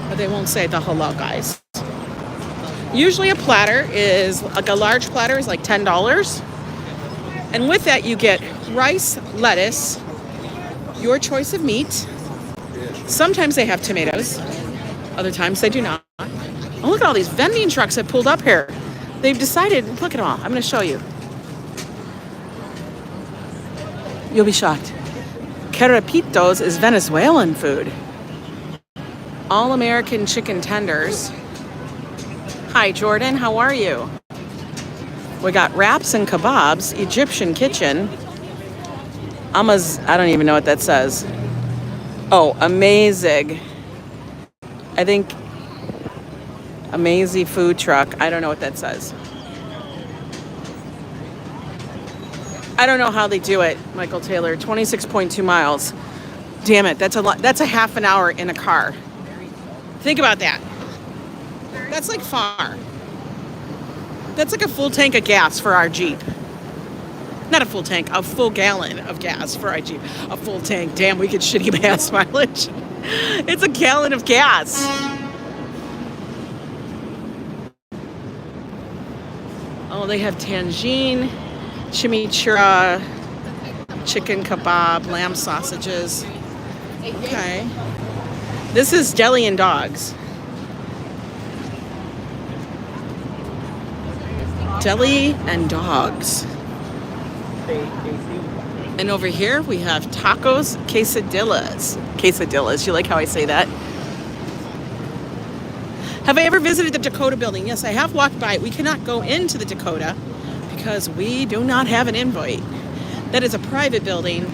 But they won't say the halal guys. Usually a platter is, like a large platter is like $10. And with that you get rice, lettuce, your choice of meat. Sometimes they have tomatoes. Other times they do not. Oh, look at all these vending trucks that pulled up here. They've decided, look at them all. I'm going to show you. You'll be shocked. Carapitos is Venezuelan food. All American chicken tenders. Hi, Jordan. How are you? We got wraps and kebabs, Egyptian kitchen. I don't even know what that says. Oh, amazing. I think amazing food truck. I don't know what that says. I don't know how they do it, Michael Taylor. 26.2 miles. Damn it, that's a lot. That's a half an hour in a car. Think about that. That's like far. That's like a full tank of gas for our Jeep. Not a full tank, a full gallon of gas for our Jeep. A full tank. Damn, we get shitty gas mileage. It's a gallon of gas. Oh, they have tangine, chimichurri, chicken kebab, lamb sausages. Okay. This is deli and dogs. Deli and dogs. And over here we have tacos, quesadillas. Quesadillas, you like how I say that? Have I ever visited the Dakota building? Yes, I have walked by it. We cannot go into the Dakota because we do not have an invite. That is a private building,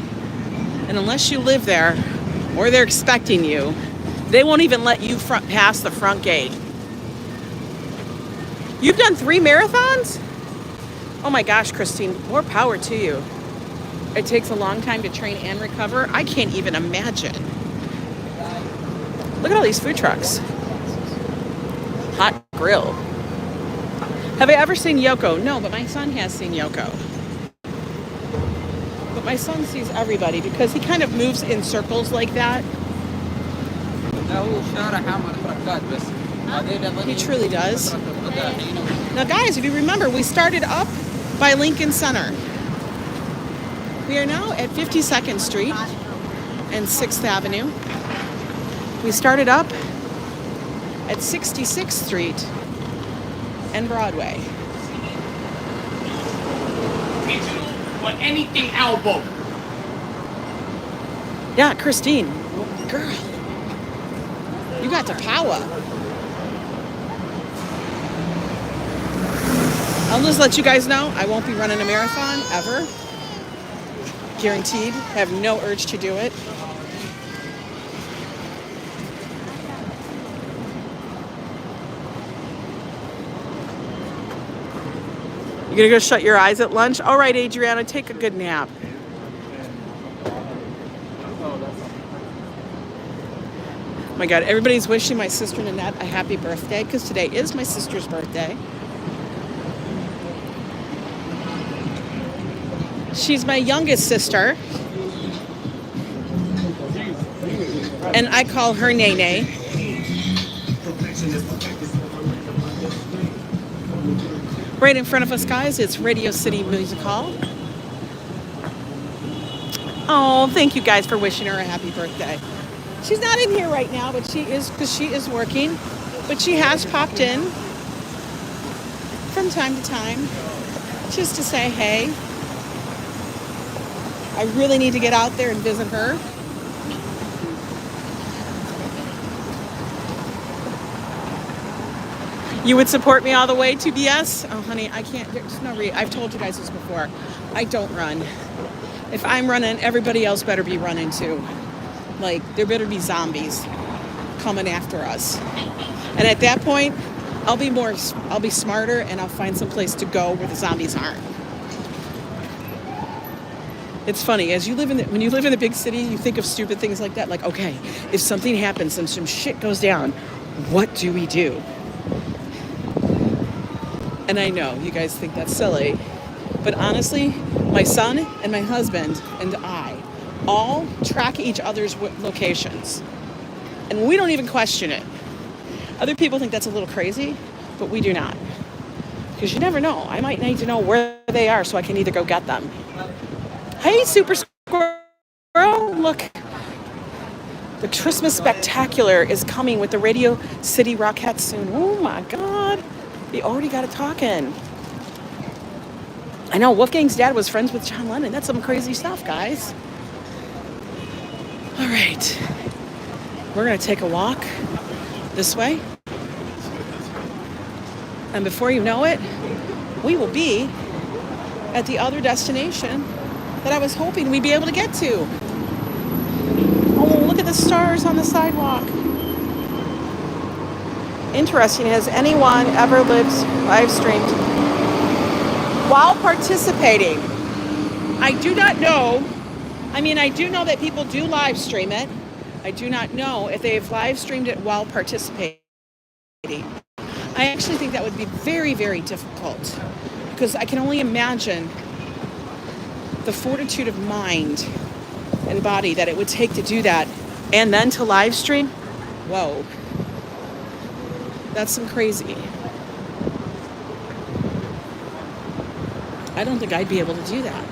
and unless you live there or they're expecting you, they won't even let you pass the front gate. You've done 3 marathons? Oh my gosh, Christine, more power to you. It takes a long time to train and recover. I can't even imagine. Look at all these food trucks. Hot grill. Have I ever seen Yoko? No, but my son has seen Yoko. But my son sees everybody because he kind of moves in circles like that. He truly does. Now guys, if you remember, we started up by Lincoln Center. We are now at 52nd Street and 6th Avenue. We started up at 66th Street and Broadway. But anything elbow. Yeah, Christine, girl, you got the power. I'll just let you guys know, I won't be running a marathon ever. Guaranteed. Have no urge to do it. You gonna go shut your eyes at lunch? All right, Adriana, take a good nap. Oh my God, everybody's wishing my sister Nanette a happy birthday because today is my sister's birthday. She's my youngest sister. And I call her Nene. Right in front of us, guys, it's Radio City Music Hall. Oh, thank you guys for wishing her a happy birthday. She's not in here right now, but she is, because she is working. But she has popped in from time to time just to say hey. I really need to get out there and visit her. You would support me all the way to BS? Oh, honey, I can't. There's no reason. I've told you guys this before. I don't run. If I'm running, everybody else better be running too. Like, there better be zombies coming after us. And at that point, I'll be smarter, and I'll find some place to go where the zombies aren't. It's funny, when you live in a big city, you think of stupid things like that. Like, okay, if something happens and some shit goes down, what do we do? And I know you guys think that's silly, but honestly, my son and my husband and I all track each other's locations. And we don't even question it. Other people think that's a little crazy, but we do not. Because you never know. I might need to know where they are so I can either go get them. Hey, Super Squirrel, look. The Christmas Spectacular is coming with the Radio City Rockettes soon. Oh my God. They already got it talking. I know, Wolfgang's dad was friends with John Lennon. That's some crazy stuff, guys. All right. We're going to take a walk this way. And before you know it, we will be at the other destination that I was hoping we'd be able to get to. Oh, look at the stars on the sidewalk. Interesting. Has anyone ever live streamed while participating? I do not know. I mean, I do know that people do live stream it. I do not know if they've live streamed it while participating. I actually think that would be very, very difficult because I can only imagine the fortitude of mind and body that it would take to do that and then to live stream. Whoa. That's some crazy. I don't think I'd be able to do that.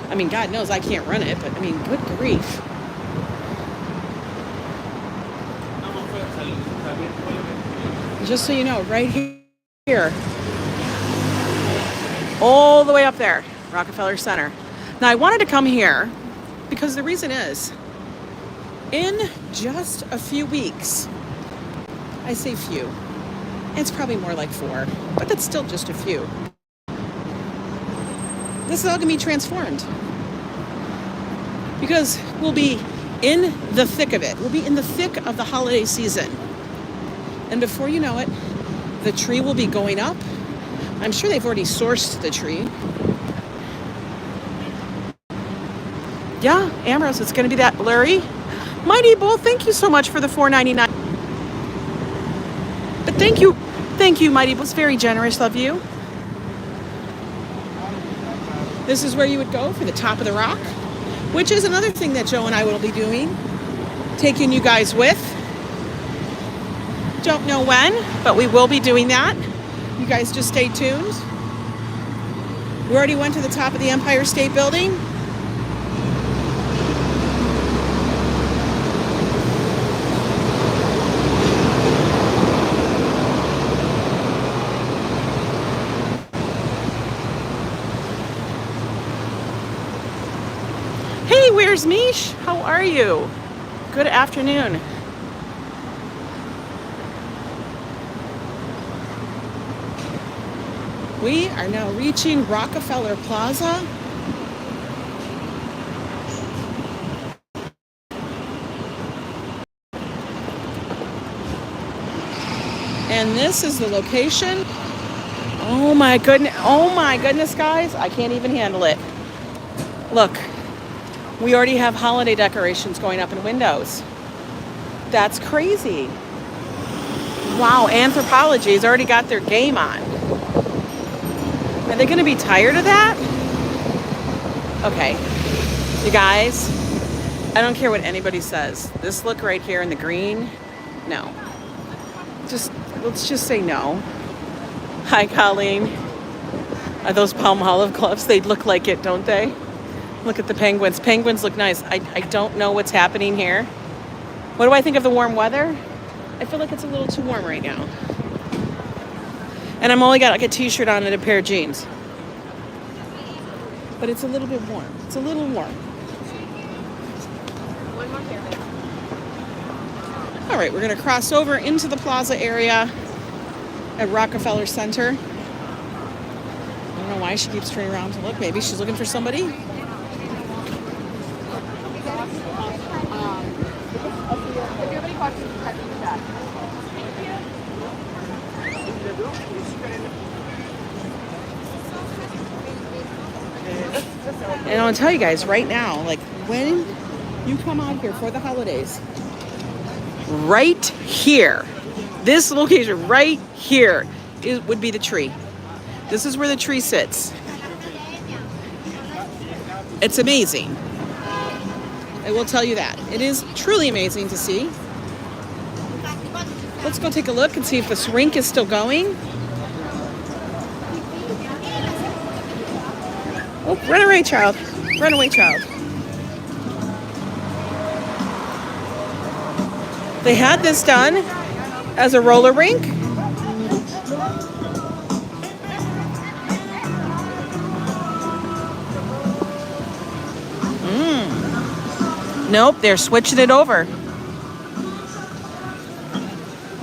I mean, God knows I can't run it, but I mean, good grief. Just so you know, right here, all the way up there, Rockefeller Center. Now, I wanted to come here because the reason is, in just a few weeks, I say few, it's probably more like 4, but that's still just a few. This is all gonna be transformed because we'll be in the thick of it. We'll be in the thick of the holiday season. And before you know it, the tree will be going up. I'm sure they've already sourced the tree. Yeah, Ambrose, it's gonna be that blurry. Mighty Bull, thank you so much for the $4.99. But thank you, Mighty Bull. It's very generous of you. This is where you would go for the top of the rock, which is another thing that Joe and I will be doing, taking you guys with. Don't know when, but we will be doing that. You guys just stay tuned. We already went to the top of the Empire State Building. Hey, where's Mish? How are you? Good afternoon. We are now reaching Rockefeller Plaza. And this is the location. Oh my goodness, guys. I can't even handle it. Look, we already have holiday decorations going up in windows. That's crazy. Wow, Anthropology's already got their game on. Are they going to be tired of that? Okay, you guys, I don't care what anybody says. This look right here in the green, no. Let's just say no. Hi, Colleen. Are those Palmolive gloves? They look like it, don't they? Look at the penguins. Penguins look nice. I don't know what's happening here. What do I think of the warm weather? I feel like it's a little too warm right now. And I'm only got like a t-shirt on and a pair of jeans. But it's a little bit warm. It's a little warm. One more here. All right, we're gonna cross over into the plaza area at Rockefeller Center. I don't know why she keeps turning around to look. Maybe she's looking for somebody. And I'll tell you guys right now, like when you come out here for the holidays, right here, this location right here would be the tree. This is where the tree sits. It's amazing. I will tell you that. It is truly amazing to see. Let's go take a look and see if this rink is still going. Oh, run away, child. Run away, child. They had this done as a roller rink. Nope, they're switching it over.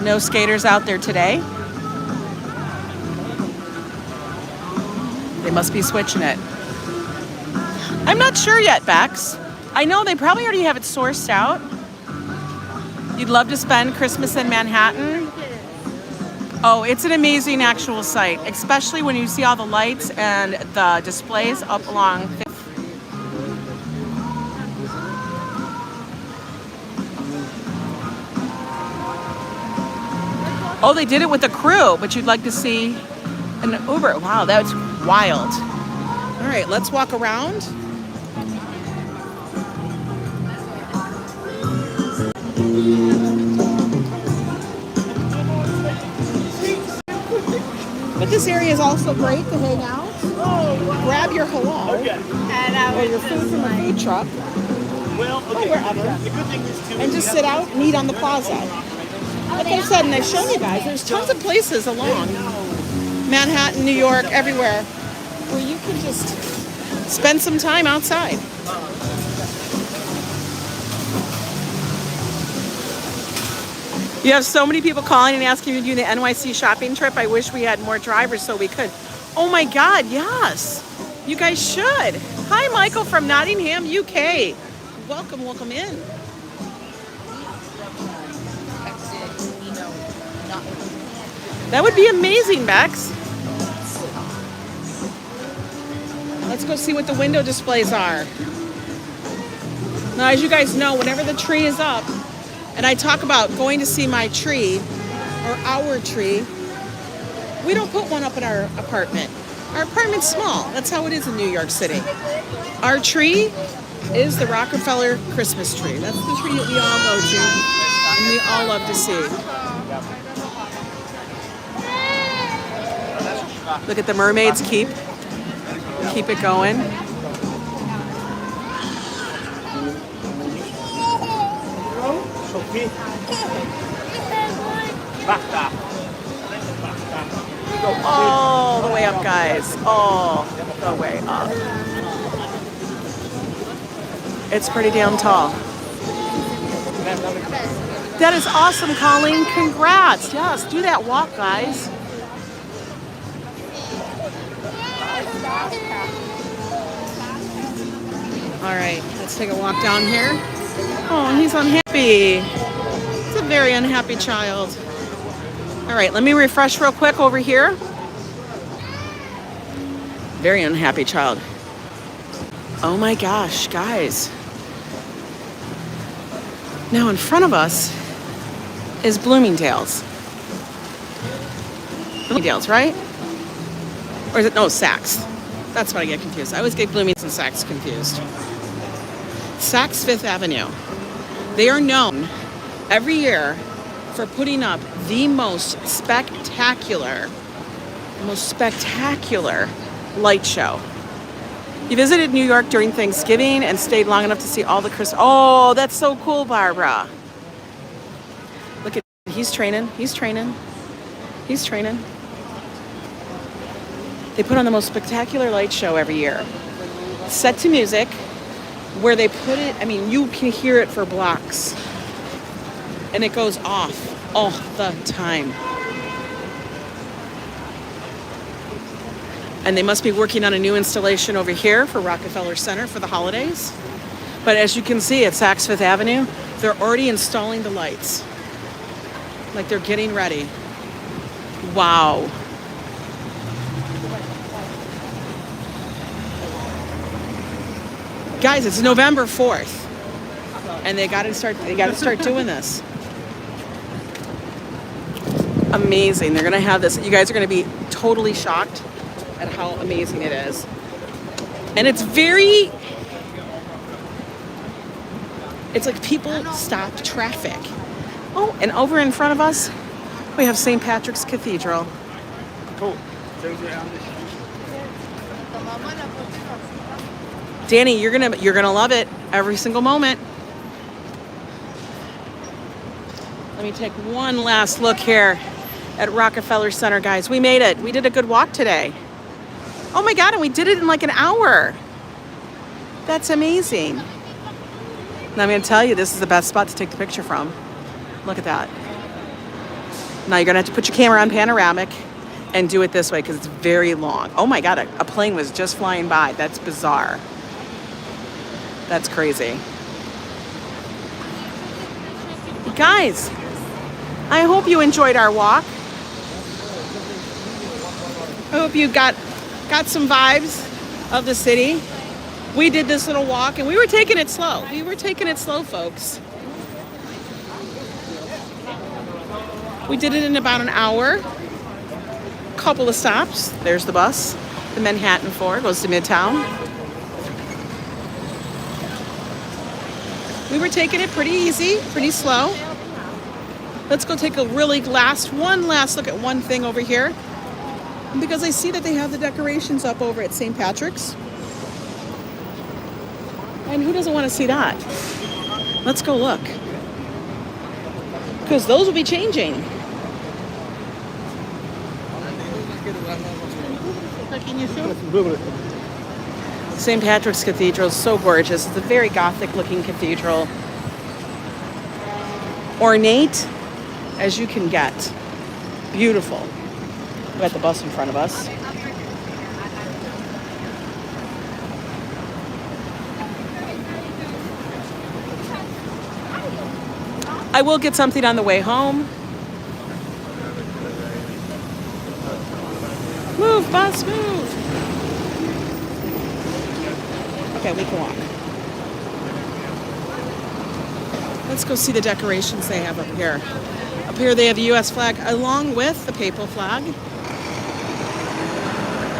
No skaters out there today. They must be switching it. I'm not sure yet, Bex. I know they probably already have it sourced out. You'd love to spend Christmas in Manhattan. Oh, it's an amazing actual site, especially when you see all the lights and the displays up along Fifth. Oh, they did it with a crew, but you'd like to see an Uber. Wow, that's wild. All right, let's walk around. But this area is also great to hang out. Grab your halal or your food from a food truck or wherever, and just sit out and eat on the plaza. Like I said, and I've shown you guys, there's tons of places along Manhattan, New York, everywhere, where you can just spend some time outside. You have so many people calling and asking you to do the NYC shopping trip. I wish we had more drivers so we could. Oh my God, yes. You guys should. Hi, Michael from Nottingham, UK. Welcome, welcome in. That would be amazing, Bex. Let's go see what the window displays are. Now, as you guys know, whenever the tree is up, and I talk about going to see my tree, or our tree, we don't put one up in our apartment. Our apartment's small. That's how it is in New York City. Our tree is the Rockefeller Christmas tree. That's the tree that we all go to, and we all love to see. Look at the mermaids keep it going. All the way up, guys. All the way up. It's pretty damn tall. That is awesome, Colleen. Congrats. Yes, do that walk, guys. All right, let's take a walk down here. Oh, he's unhappy. He's a very unhappy child. All right, let me refresh real quick over here. Very unhappy child. Oh my gosh, guys. Now in front of us is Bloomingdale's. Bloomingdale's, right? Or is it, no, Saks. That's what I get confused. I always get Bloomingdale's and Saks confused. Saks Fifth Avenue. They are known every year for putting up the most spectacular light show. You visited New York during Thanksgiving and stayed long enough to see all the Christmas. Oh, that's so cool, Barbara. Look at, he's training. They put on the most spectacular light show every year. Set to music, where they put it, I mean, you can hear it for blocks. And it goes off all the time. And they must be working on a new installation over here for Rockefeller Center for the holidays. But as you can see at Saks Fifth Avenue, they're already installing the lights. Like they're getting ready. Wow. Guys, it's November 4th. And they gotta start doing this. Amazing. They're gonna have this. You guys are gonna be totally shocked at how amazing it is. And it's like people stop traffic. Oh, and over in front of us, we have St. Patrick's Cathedral. Cool. Danny, you're gonna love it every single moment. Let me take one last look here at Rockefeller Center, guys. We made it. We did a good walk today. Oh my God, and we did it in like an hour. That's amazing. And I'm gonna tell you, this is the best spot to take the picture from. Look at that. Now you're gonna have to put your camera on panoramic and do it this way because it's very long. Oh my God, a plane was just flying by. That's bizarre. That's crazy. Guys, I hope you enjoyed our walk. I hope you got some vibes of the city. We did this little walk and we were taking it slow. Folks. We did it in about an hour. Couple of stops. There's the bus. The Manhattan 4 goes to Midtown. We were taking it pretty easy, pretty slow. Let's go take one last look at one thing over here. Because I see that they have the decorations up over at St. Patrick's. And who doesn't want to see that? Let's go look. Because those will be changing. St. Patrick's Cathedral is so gorgeous. It's a very Gothic looking cathedral. Ornate as you can get. Beautiful. We got the bus in front of us. I will get something on the way home. Move, bus, move. Okay, we can walk. Let's go see the decorations they have up here. Up here they have the U.S. flag along with the papal flag.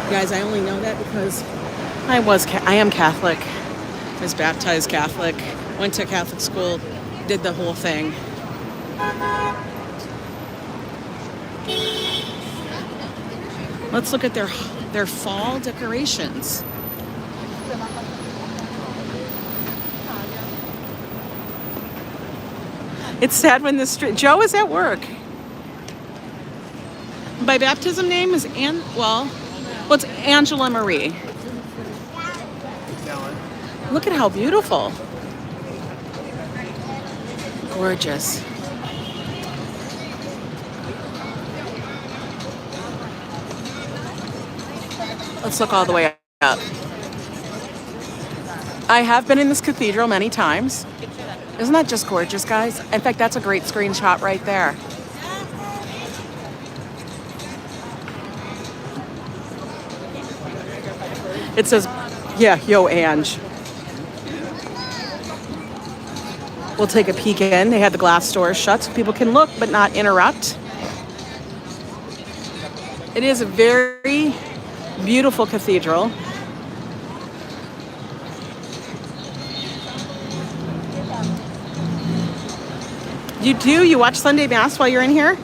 Guys, I only know that because I am Catholic. I was baptized Catholic, went to Catholic school, did the whole thing. Let's look at their fall decorations. It's sad when the street. Joe is at work. My baptism name is it's Angela Marie. Look at how beautiful. Gorgeous. Let's look all the way up. I have been in this cathedral many times. Isn't that just gorgeous, guys? In fact, that's a great screenshot right there. It says, yeah, yo, Ange. We'll take a peek in. They had the glass doors shut so people can look but not interrupt. It is a very beautiful cathedral. You watch Sunday Mass while you're in here?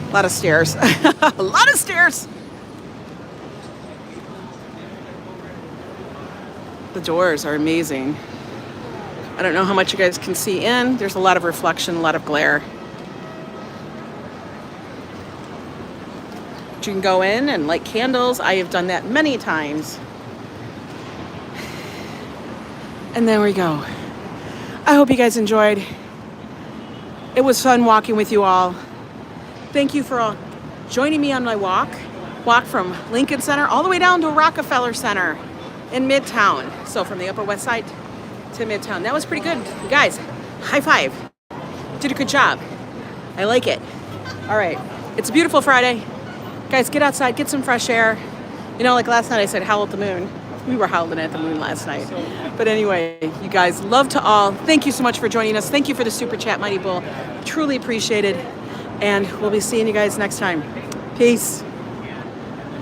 A lot of stairs. A lot of stairs. The doors are amazing. I don't know how much you guys can see in. There's a lot of reflection, a lot of glare. But you can go in and light candles. I have done that many times. And there we go. I hope you guys enjoyed. It was fun walking with you all. Thank you for joining me on my walk from Lincoln Center all the way down to Rockefeller Center in Midtown. So from the Upper West Side to Midtown. That was pretty good. You guys, high five. Did a good job. I like it. All right. It's a beautiful Friday. Guys, get outside, get some fresh air. You know, like last night I said, howl at the moon. We were howling at the moon last night. But anyway, you guys, love to all. Thank you so much for joining us. Thank you for the super chat, Mighty Bull. Truly appreciate it. And we'll be seeing you guys next time. Peace.